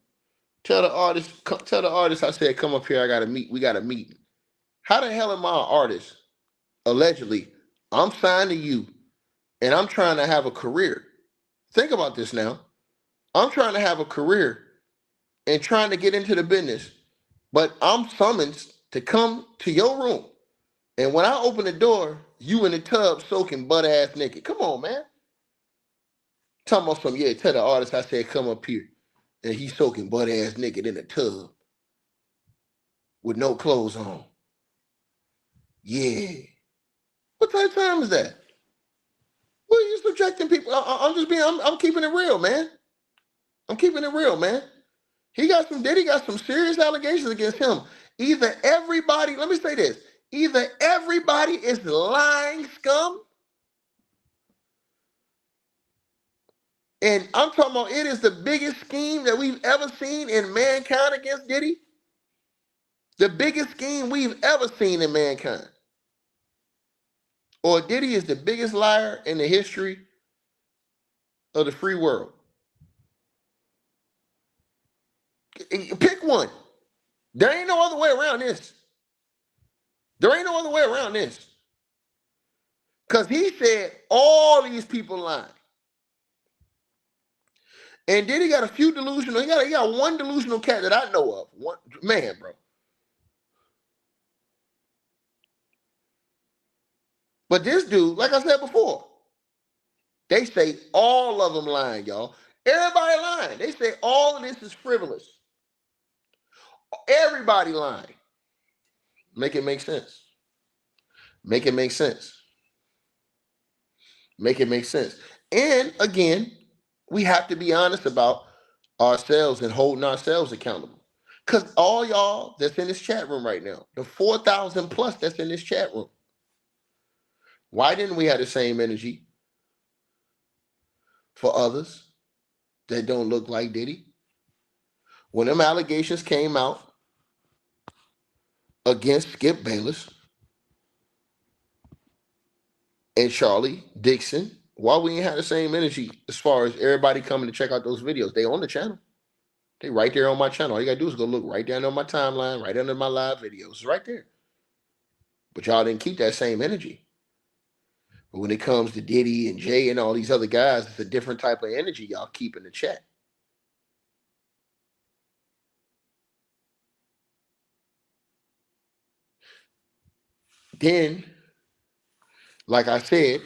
Tell the artist, I said, come up here, we got a meeting. How the hell am I an artist? Allegedly, I'm signed to you and I'm trying to have a career. Think about this now. I'm trying to have a career and trying to get into the business, but I'm summoned to come to your room. And when I open the door, you in the tub soaking butt ass naked. Come on, man. Talking about some, tell the artist I said, come up here. And he's soaking butt ass naked in the tub with no clothes on. Yeah. What type of time is that? What are you subjecting people? I'm keeping it real, man. I'm keeping it real, man. Diddy got some serious allegations against him. Either everybody is lying scum. And I'm talking about it is the biggest scheme that we've ever seen in mankind against Diddy. The biggest scheme we've ever seen in mankind. Or Diddy is the biggest liar in the history of the free world. Pick one. There ain't no other way around this. Because he said all these people lying. And then he got a few delusional. He got one delusional cat that I know of. One man, bro. But this dude, like I said before, they say all of them lying, y'all. Everybody lying. They say all of this is frivolous. Everybody lying. Make it make sense. Make it make sense. Make it make sense. And again, we have to be honest about ourselves and holding ourselves accountable. Because all y'all that's in this chat room right now, the 4,000 plus that's in this chat room, why didn't we have the same energy for others that don't look like Diddy? When them allegations came out against Skip Bayless and Charlie Dixon, why we ain't have the same energy as far as everybody coming to check out those videos? They on the channel. They right there on my channel. All you gotta do is go look right down on my timeline, right under my live videos. It's right there. But y'all didn't keep that same energy. But when it comes to Diddy and Jay and all these other guys, it's a different type of energy y'all keep in the chat. Then, like I said,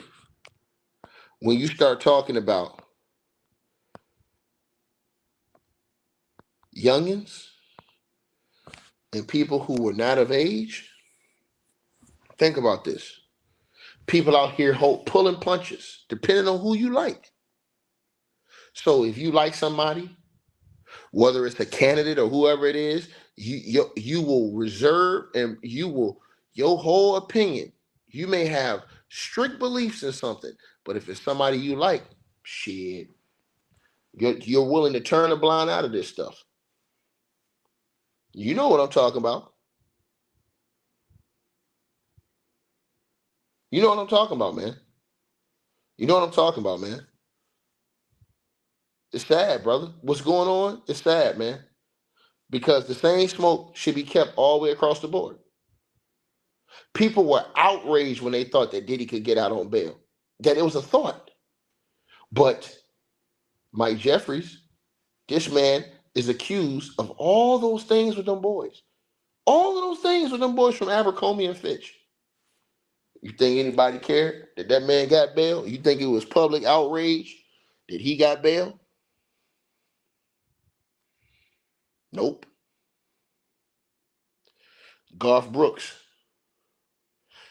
when you start talking about youngins and people who were not of age, think about this. People out here pulling punches, depending on who you like. So if you like somebody, whether it's a candidate or whoever it is, you will reserve and your whole opinion. You may have strict beliefs in something, but if it's somebody you like, shit, you're willing to turn a blind eye to this stuff. You know what I'm talking about. You know what I'm talking about, man. You know what I'm talking about, man. It's sad, brother. What's going on? It's sad, man. Because the same smoke should be kept all the way across the board. People were outraged when they thought that Diddy could get out on bail. That it was a thought. But Mike Jeffries, this man is accused of all those things with them boys. All of those things with them boys from Abercrombie and Fitch. You think anybody cared that that man got bail? You think it was public outrage that he got bail? Nope. Garth Brooks,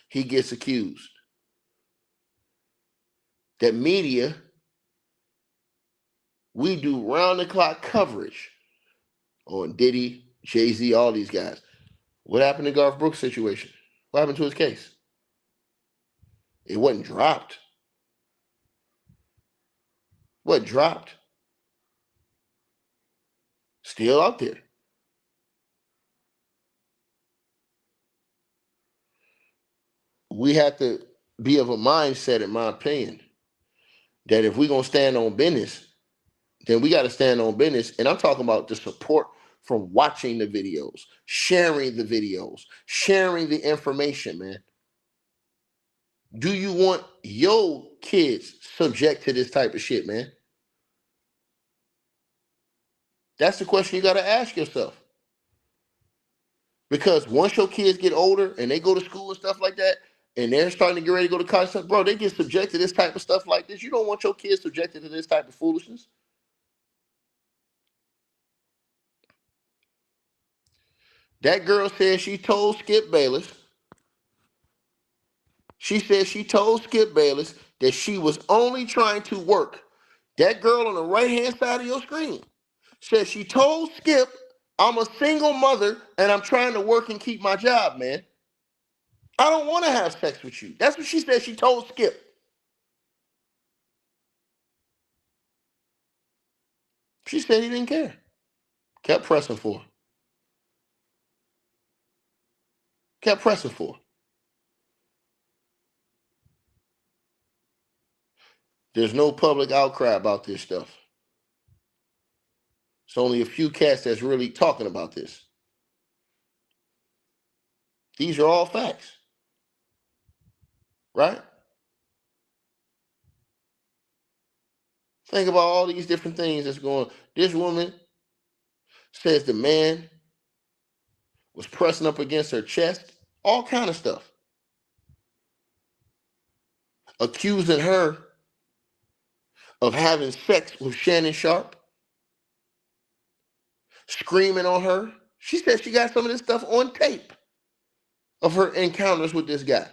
he gets accused. That media, we do round-the-clock coverage on Diddy, Jay-Z, all these guys. What happened to Garth Brooks' situation? What happened to his case? It wasn't dropped. What dropped? Still out there. We have to be of a mindset, in my opinion, that if we're going to stand on business, then we got to stand on business. And I'm talking about the support from watching the videos, sharing the videos, sharing the information, man. Do you want your kids subject to this type of shit, man? That's the question you got to ask yourself. Because once your kids get older and they go to school and stuff like that, and they're starting to get ready to go to college, bro, they get subjected to this type of stuff like this. You don't want your kids subjected to this type of foolishness. That girl said she told Skip Bayless. She said she told Skip Bayless that she was only trying to work. That girl on the right-hand side of your screen said she told Skip, I'm a single mother and I'm trying to work and keep my job, man. I don't want to have sex with you. That's what she said she told Skip. She said he didn't care. Kept pressing for her. Kept pressing for her. There's no public outcry about this stuff. It's only a few cats that's really talking about this. These are all facts. Right? Think about all these different things that's going on. This woman says the man was pressing up against her chest. All kind of stuff. Accusing her of having sex with Shannon Sharp. Screaming on her. She said she got some of this stuff on tape of her encounters with this guy.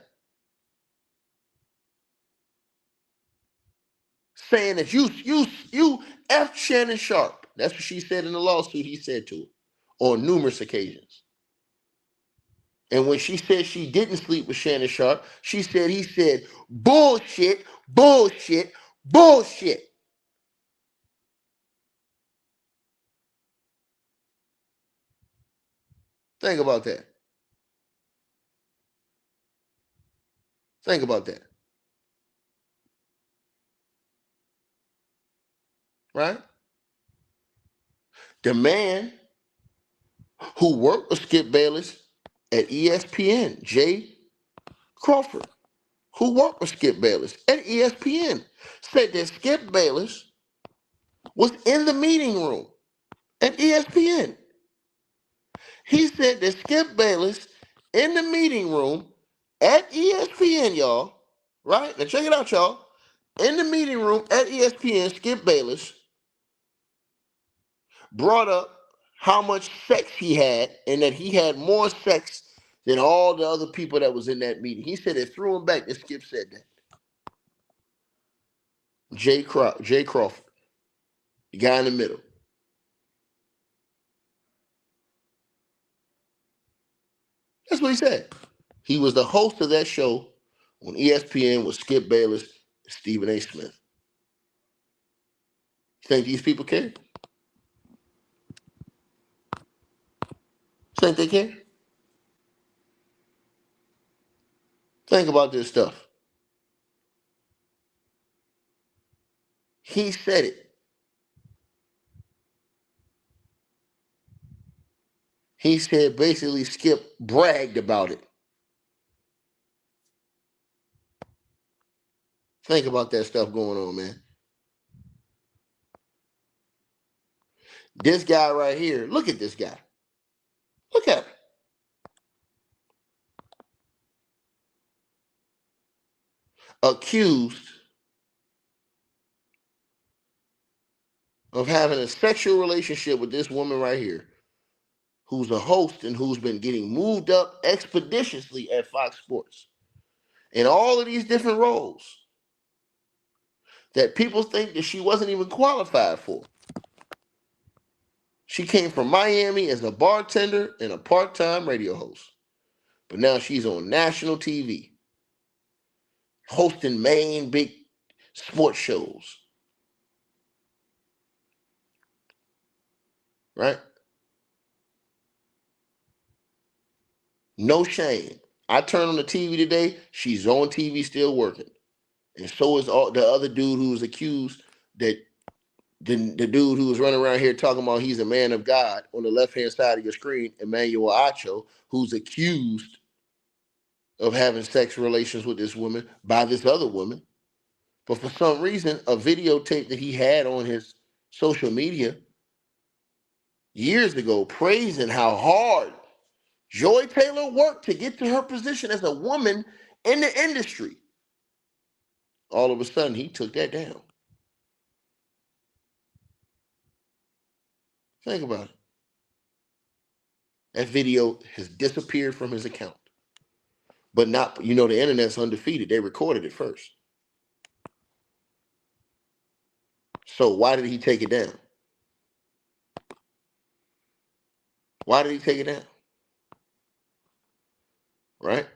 Saying that you F Shannon Sharp. That's what she said in the lawsuit he said to her on numerous occasions. And when she said she didn't sleep with Shannon Sharp, she said he said bullshit, bullshit, bullshit. Think about that. Think about that. Right? The man who worked with Skip Bayless at ESPN, Jay Crawford, who worked with Skip Bayless at ESPN, said that Skip Bayless was in the meeting room at ESPN. He said that Skip Bayless in the meeting room at ESPN, y'all, right? Now check it out, y'all. In the meeting room at ESPN, Skip Bayless brought up how much sex he had and that he had more sex than all the other people that was in that meeting. He said it threw him back that Skip said that. Jay Crawford, the guy in the middle. That's what he said. He was the host of that show on ESPN with Skip Bayless and Stephen A. Smith. You think these people care? Think they care? Think about this stuff. He said it. He said basically Skip bragged about it. Think about that stuff going on, man. This guy right here, look at this guy. Look at him. Accused of having a sexual relationship with this woman right here, who's a host and who's been getting moved up expeditiously at Fox Sports in all of these different roles that people think that she wasn't even qualified for. She came from Miami as a bartender and a part-time radio host. But now she's on national TV, hosting main big sports shows. Right? No shame. I turned on the TV today. She's on TV still working. And so is all the other dude who was accused, that the dude who was running around here talking about he's a man of God on the left-hand side of your screen, Emmanuel Acho, who's accused of having sexual relations with this woman by this other woman. But for some reason, a videotape that he had on his social media years ago praising how hard Joy Taylor worked to get to her position as a woman in the industry. All of a sudden, he took that down. Think about it. That video has disappeared from his account. But not, you know, the internet's undefeated. They recorded it first. So why did he take it down? Why did he take it down? Right?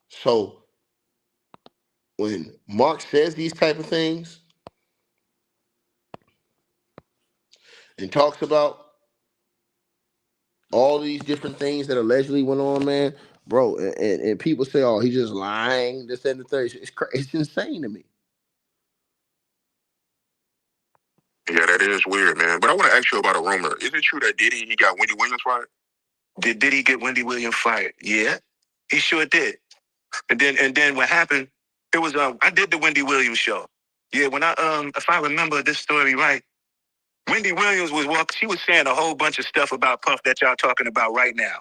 So when Mark says these type of things and talks about all these different things that allegedly went on, man, bro, and people say, oh, he's just lying, this and the third. It's insane to me. Yeah, that is weird, man. But I want to ask you about a rumor. Is it true that Diddy, he got Wendy Williams fired? Did Diddy get Wendy Williams fired? Yeah, he sure did. And then what happened? It was I did the Wendy Williams show. Yeah, when I if I remember this story right, Wendy Williams she was saying a whole bunch of stuff about Puff that y'all talking about right now.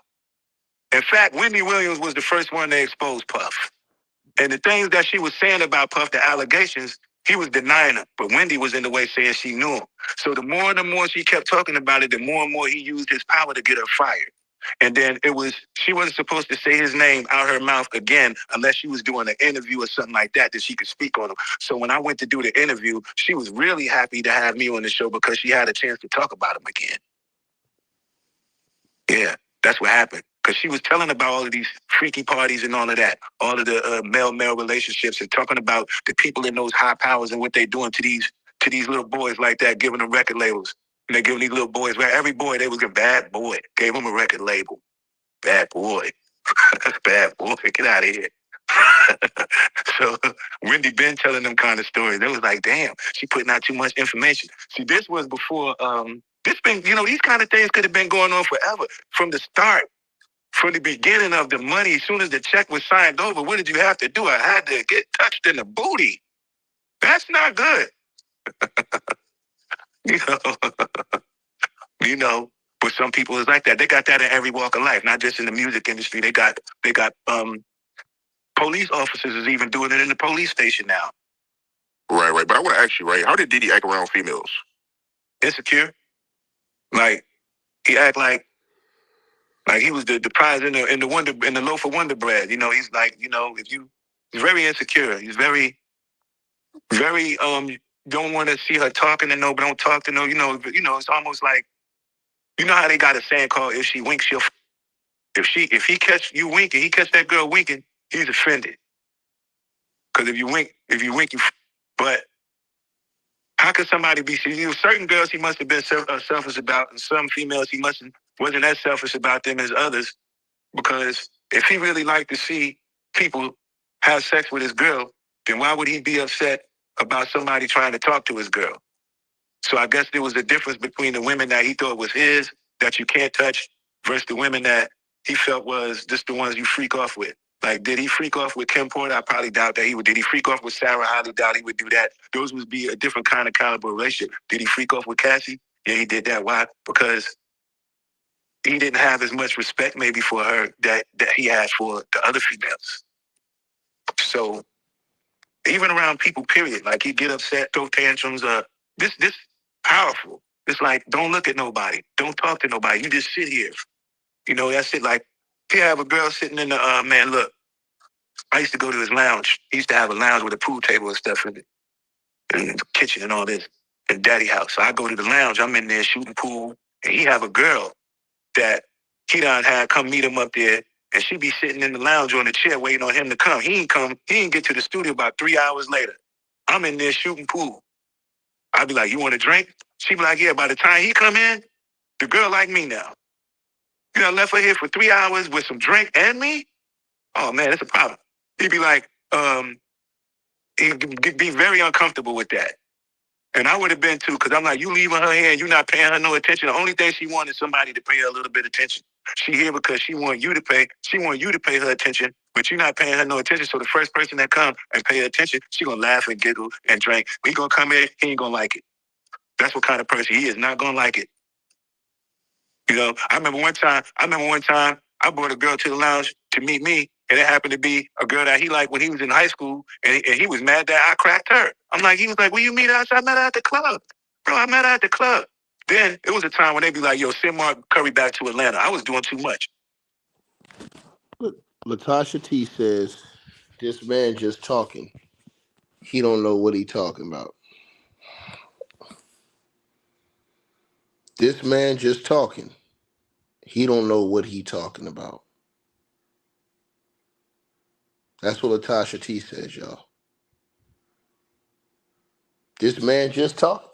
In fact, Wendy Williams was the first one to expose Puff. And the things that she was saying about Puff, the allegations, he was denying them. But Wendy was in the way saying she knew him. So the more and the more she kept talking about it, the more and more he used his power to get her fired. And then she wasn't supposed to say his name out her mouth again unless she was doing an interview or something like that she could speak on him. So when I went to do the interview, she was really happy to have me on the show because she had a chance to talk about him again. Yeah, that's what happened. Because she was telling about all of these freaky parties and all of that, all of the male-male relationships, and talking about the people in those high powers and what they're doing to these little boys like that, giving them record labels. And they're giving these little boys, every boy, they was a bad boy, gave him a record label. Bad boy. Bad boy, get out of here. So Wendy been telling them kind of stories. They was like, damn, she putting out too much information. See, this was before, these kind of things could have been going on forever. From the start from the beginning of the money, as soon as the check was signed over, what did you have to do? I had to get touched in the booty. That's not good. You know, you know. But some people is like that. They got that in every walk of life, not just in the music industry. They got police officers is even doing it in the police station now. Right. But I want to ask you, right? How did Diddy act around females? Insecure. Like he act like he was the prize in the loaf of Wonder Bread. You know, he's like, you know, he's very insecure. He's very don't want to see her talking to no, but don't talk to no. You know, it's almost like, you know how they got a saying called, if she winks, she'll. If he catch you winking, he catch that girl winking, he's offended. Because if you wink, you. But how could somebody be? You know, certain girls he must have been selfish about, and some females he wasn't as selfish about them as others. Because if he really liked to see people have sex with his girl, then why would he be upset about somebody trying to talk to his girl? So I guess there was a difference between the women that he thought was his, that you can't touch, versus the women that he felt was just the ones you freak off with. Like, did he freak off with Kim Porter? I probably doubt that he would. Did he freak off with Sarah? I highly doubt he would do that. Those would be a different kind of caliber relationship. Did he freak off with Cassie? Yeah, he did that. Why? Because he didn't have as much respect maybe for her that he had for the other females. So even around people, period, like he'd get upset, throw tantrums. This powerful. It's like, don't look at nobody. Don't talk to nobody. You just sit here. You know, that's it. Like, he have a girl sitting in the, man, look, I used to go to his lounge. He used to have a lounge with a pool table and stuff in it, and the kitchen and all this, and daddy house. So I go to the lounge. I'm in there shooting pool, and he have a girl that he done had come meet him up there, and she be sitting in the lounge on the chair waiting on him to come. He ain't come. He ain't get to the studio about 3 hours later. I'm in there shooting pool. I'd be like, you want a drink? She be like, yeah. By the time he come in, the girl like me now. You know, left her here for 3 hours with some drink and me? Oh, man, that's a problem. He'd be like, he'd be very uncomfortable with that. And I would have been too, because I'm like, you leaving her here and you're not paying her no attention. The only thing she wanted is somebody to pay her a little bit of attention. She here because she want you to pay her attention, but you're not paying her no attention. So the first person that come and pay her attention, she gonna laugh and giggle and drink. He gonna come in, he ain't gonna like it. That's what kind of person he is, not gonna like it. You know, I remember one time I brought a girl to the lounge to meet me, and it happened to be a girl that he liked when he was in high school, and he was mad that I cracked her. He was like, "Will you meet us?" I met her at the club. Bro, I met her at the club. Then it was a time when they be like, "Yo, send Mark Curry back to Atlanta." I was doing too much. Latasha T says, this man just talking. He don't know what he talking about. This man just talking. He don't know what he talking about. That's what Latasha T says, y'all. This man just talking.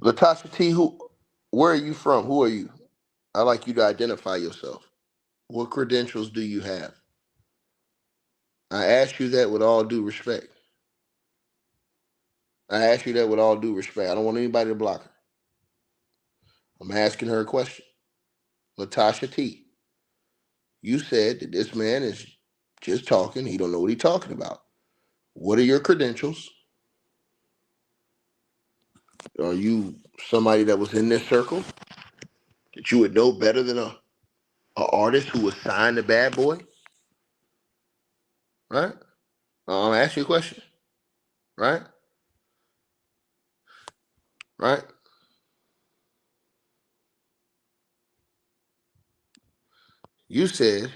Latasha T, where are you from? Who are you? I'd like you to identify yourself. What credentials do you have? I ask you that with all due respect. I don't want anybody to block her. I'm asking her a question. Latasha T, you said that this man is just talking. He don't know what he's talking about. What are your credentials? Are you somebody that was in this circle that you would know better than a artist who was signed to Bad Boy? Right? I'm asking you a question. Right? Right? You said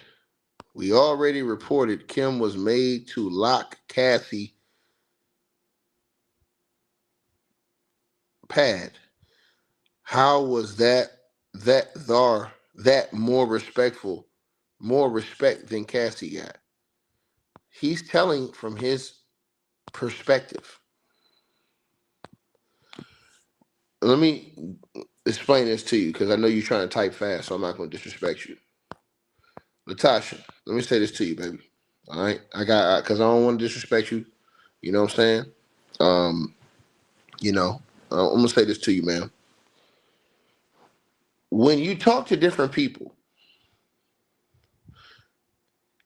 we already reported Kim was made to lock Cassie pad. How was that more respectful, more respect than Cassie got? He's telling from his perspective. Let me explain this to you because I know you're trying to type fast, so I'm not going to disrespect you. Latasha, let me say this to you, baby. All right, because I don't want to disrespect you. You know what I'm saying? I'm gonna say this to you, man. When you talk to different people,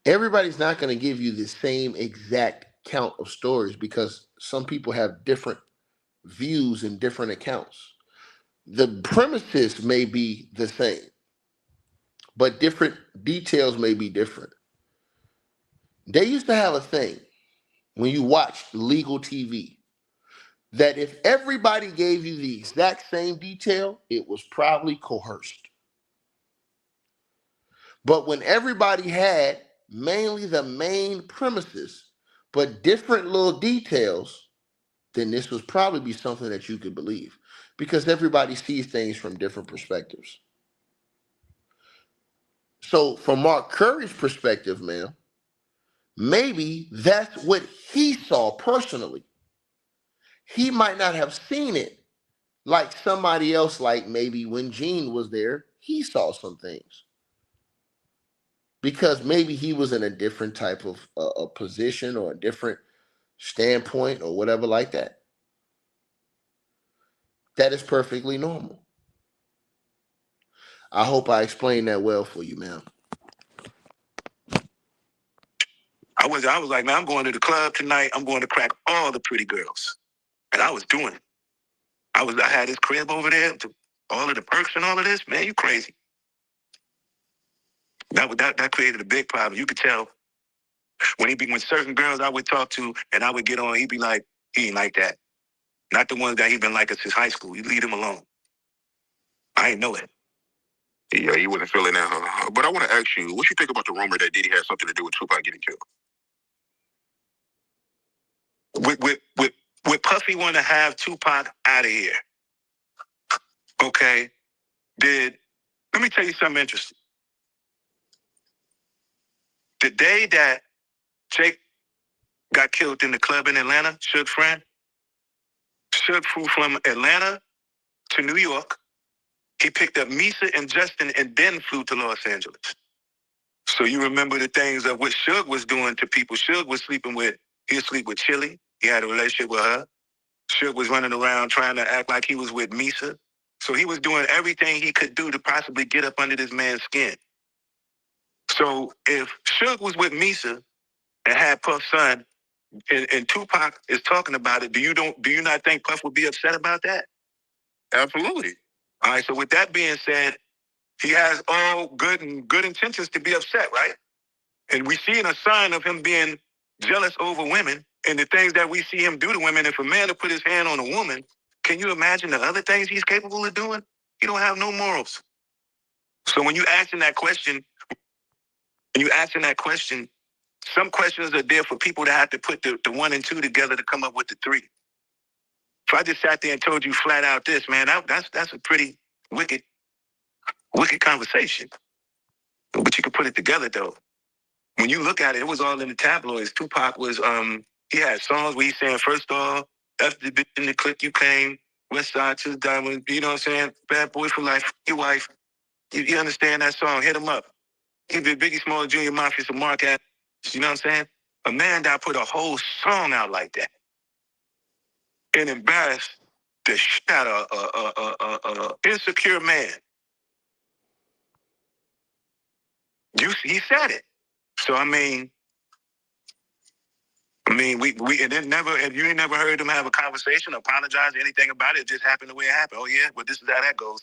Everybody's not going to give you the same exact count of stories because some people have different views and different accounts. The premises may be the same, but different details may be different. They used to have a thing when you watched legal TV that if everybody gave you the exact same detail, it was probably coerced. But when everybody had mainly the main premises, but different little details, then this would probably be something that you could believe because everybody sees things from different perspectives. So from Mark Curry's perspective, man, maybe that's what he saw personally. He might not have seen it like somebody else, like maybe when Gene was there, he saw some things. Because maybe he was in a different type of a position or a different standpoint or whatever like that. That is perfectly normal. I hope I explained that well for you, man. I was like, man, I'm going to the club tonight. I'm going to crack all the pretty girls. And I was doing it. I had this crib over there, all of the perks and all of this. Man, you crazy. That created a big problem. You could tell when certain girls I would talk to and I would get on, he'd be like, he ain't like that. Not the ones that he been like us since high school. You leave him alone. I ain't know it. Yeah, he wasn't feeling that. But I want to ask you, what you think about the rumor that Diddy had something to do with Tupac getting killed? With Puffy want to have Tupac out of here. Okay. Let me tell you something interesting. The day that Jake got killed in the club in Atlanta, Suge friend, Suge flew from Atlanta to New York. He picked up Misa and Justin and then flew to Los Angeles. So you remember the things of what Suge was doing to people. Suge was he'd sleep with Chili. He had a relationship with her. Suge was running around trying to act like he was with Misa. So he was doing everything he could do to possibly get up under this man's skin. So if Suge was with Misa and had Puff's son, and Tupac is talking about it, do you not think Puff would be upset about that? Absolutely. All right, so with that being said, he has all good intentions to be upset, right? And we see in a sign of him being jealous over women and the things that we see him do to women. If a man to put his hand on a woman, can you imagine the other things he's capable of doing? He don't have no morals. So when you asking that question, some questions are there for people to have to put the 1 and 2 together to come up with the 3. If I just sat there and told you flat out this, man, that's a pretty wicked conversation. But you can put it together though. When you look at it, it was all in the tabloids. Tupac was he had songs where he's saying, first off, that's the bitch in the clique you claim, West Side to the Diamond, you know what I'm saying? Bad boy for life, your wife. You understand that song? Hit him up. He did Biggie Smalls, Junior Mafia, some Mark at, you know what I'm saying? A man that put a whole song out like that and embarrassed the shit out of insecure man. He said it. So I mean, we and then never, and you ain't never heard them have a conversation, apologize, anything about it. It just happened the way it happened. Oh yeah, well this is how that goes.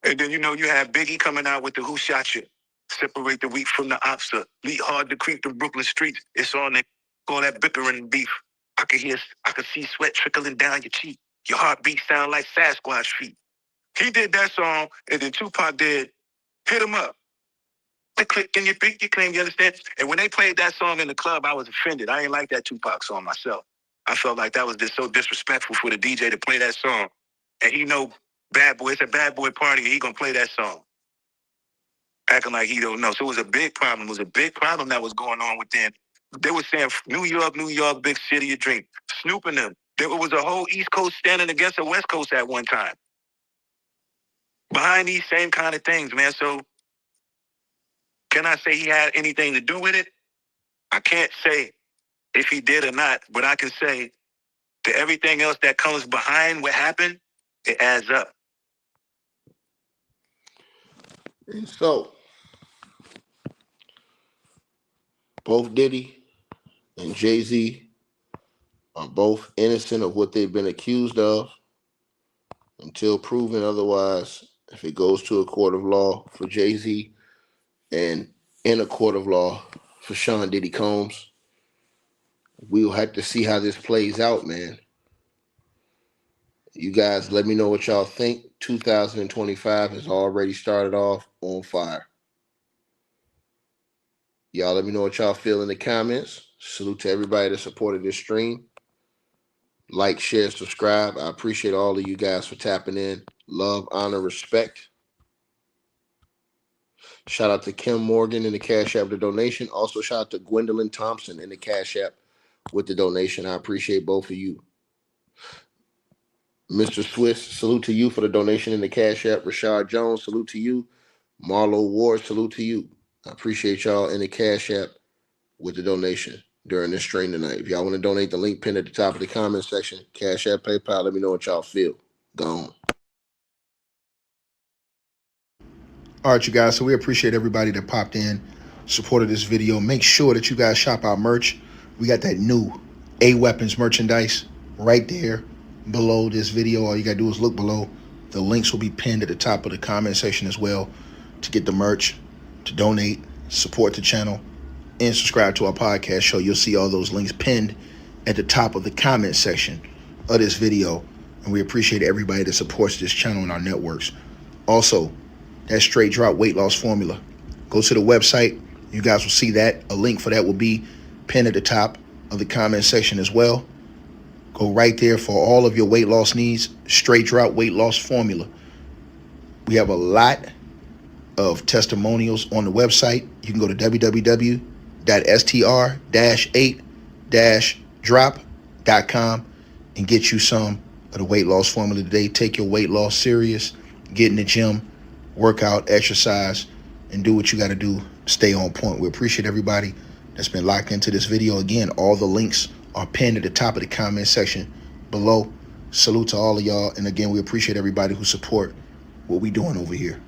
And then you have Biggie coming out with the Who Shot You? Separate the wheat from the opsa. Lead hard to creep the Brooklyn streets. It's on there. All that bickering and beef. I could see sweat trickling down your cheek. Your heartbeat sound like Sasquatch feet. He did that song, and then Tupac did Hit Him Up. The click in your beat, you claim, you understand? And when they played that song in the club, I was offended. I ain't like that Tupac song myself. I felt like that was just so disrespectful for the DJ to play that song. And he know bad boy, it's a bad boy party, and he gonna play that song. Acting like he don't know. So it was a big problem. It was a big problem that was going on within. They were saying, New York, big city of dream. Snooping them. There was a whole East Coast standing against the West Coast at one time. Behind these same kind of things, man. So can I say he had anything to do with it? I can't say if he did or not, but I can say that everything else that comes behind what happened, it adds up. And so, Both Diddy and Jay-Z are both innocent of what they've been accused of until proven otherwise. If it goes to a court of law for Jay-Z and in a court of law for Sean Diddy Combs, we'll have to see how this plays out, man. You guys let me know what y'all think. 2025 has already started off on fire. Y'all let me know what y'all feel in the comments. Salute to everybody that supported this stream. Like, share, subscribe. I appreciate all of you guys for tapping in. Love, honor, respect. Shout out to Kim Morgan in the Cash App, the donation. Also, shout out to Gwendolyn Thompson in the Cash App with the donation. I appreciate both of you. Mr. Swiss, salute to you for the donation in the Cash App. Rashad Jones, salute to you. Marlo Ward, salute to you. I appreciate y'all in the Cash App with the donation during this stream tonight. If y'all want to donate, the link pinned at the top of the comment section. Cash App, PayPal, let me know what y'all feel. Go on. All right, you guys, so we appreciate everybody that popped in, supported this video. Make sure that you guys shop our merch. We got that new A-Weapons merchandise right there below this video. All you got to do is look below. The links will be pinned at the top of the comment section as well to get the merch, to donate, support the channel, and subscribe to our podcast show. You'll see all those links pinned at the top of the comment section of this video. And we appreciate everybody that supports this channel and our networks. Also, that straight drop weight loss formula. Go to the website. You guys will see that. A link for that will be pinned at the top of the comment section as well. Go right there for all of your weight loss needs. Straight drop weight loss formula. We have a lot of testimonials on the website. You can go to www.str-8-drop.com and get you some of the weight loss formula today. Take your weight loss serious. Get in the gym, work out, exercise, and do what you got to do. Stay on point. We appreciate everybody that's been locked into this video. Again, all the links are pinned at the top of the comment section below. Salute to all of y'all. And again, we appreciate everybody who support what we doing over here.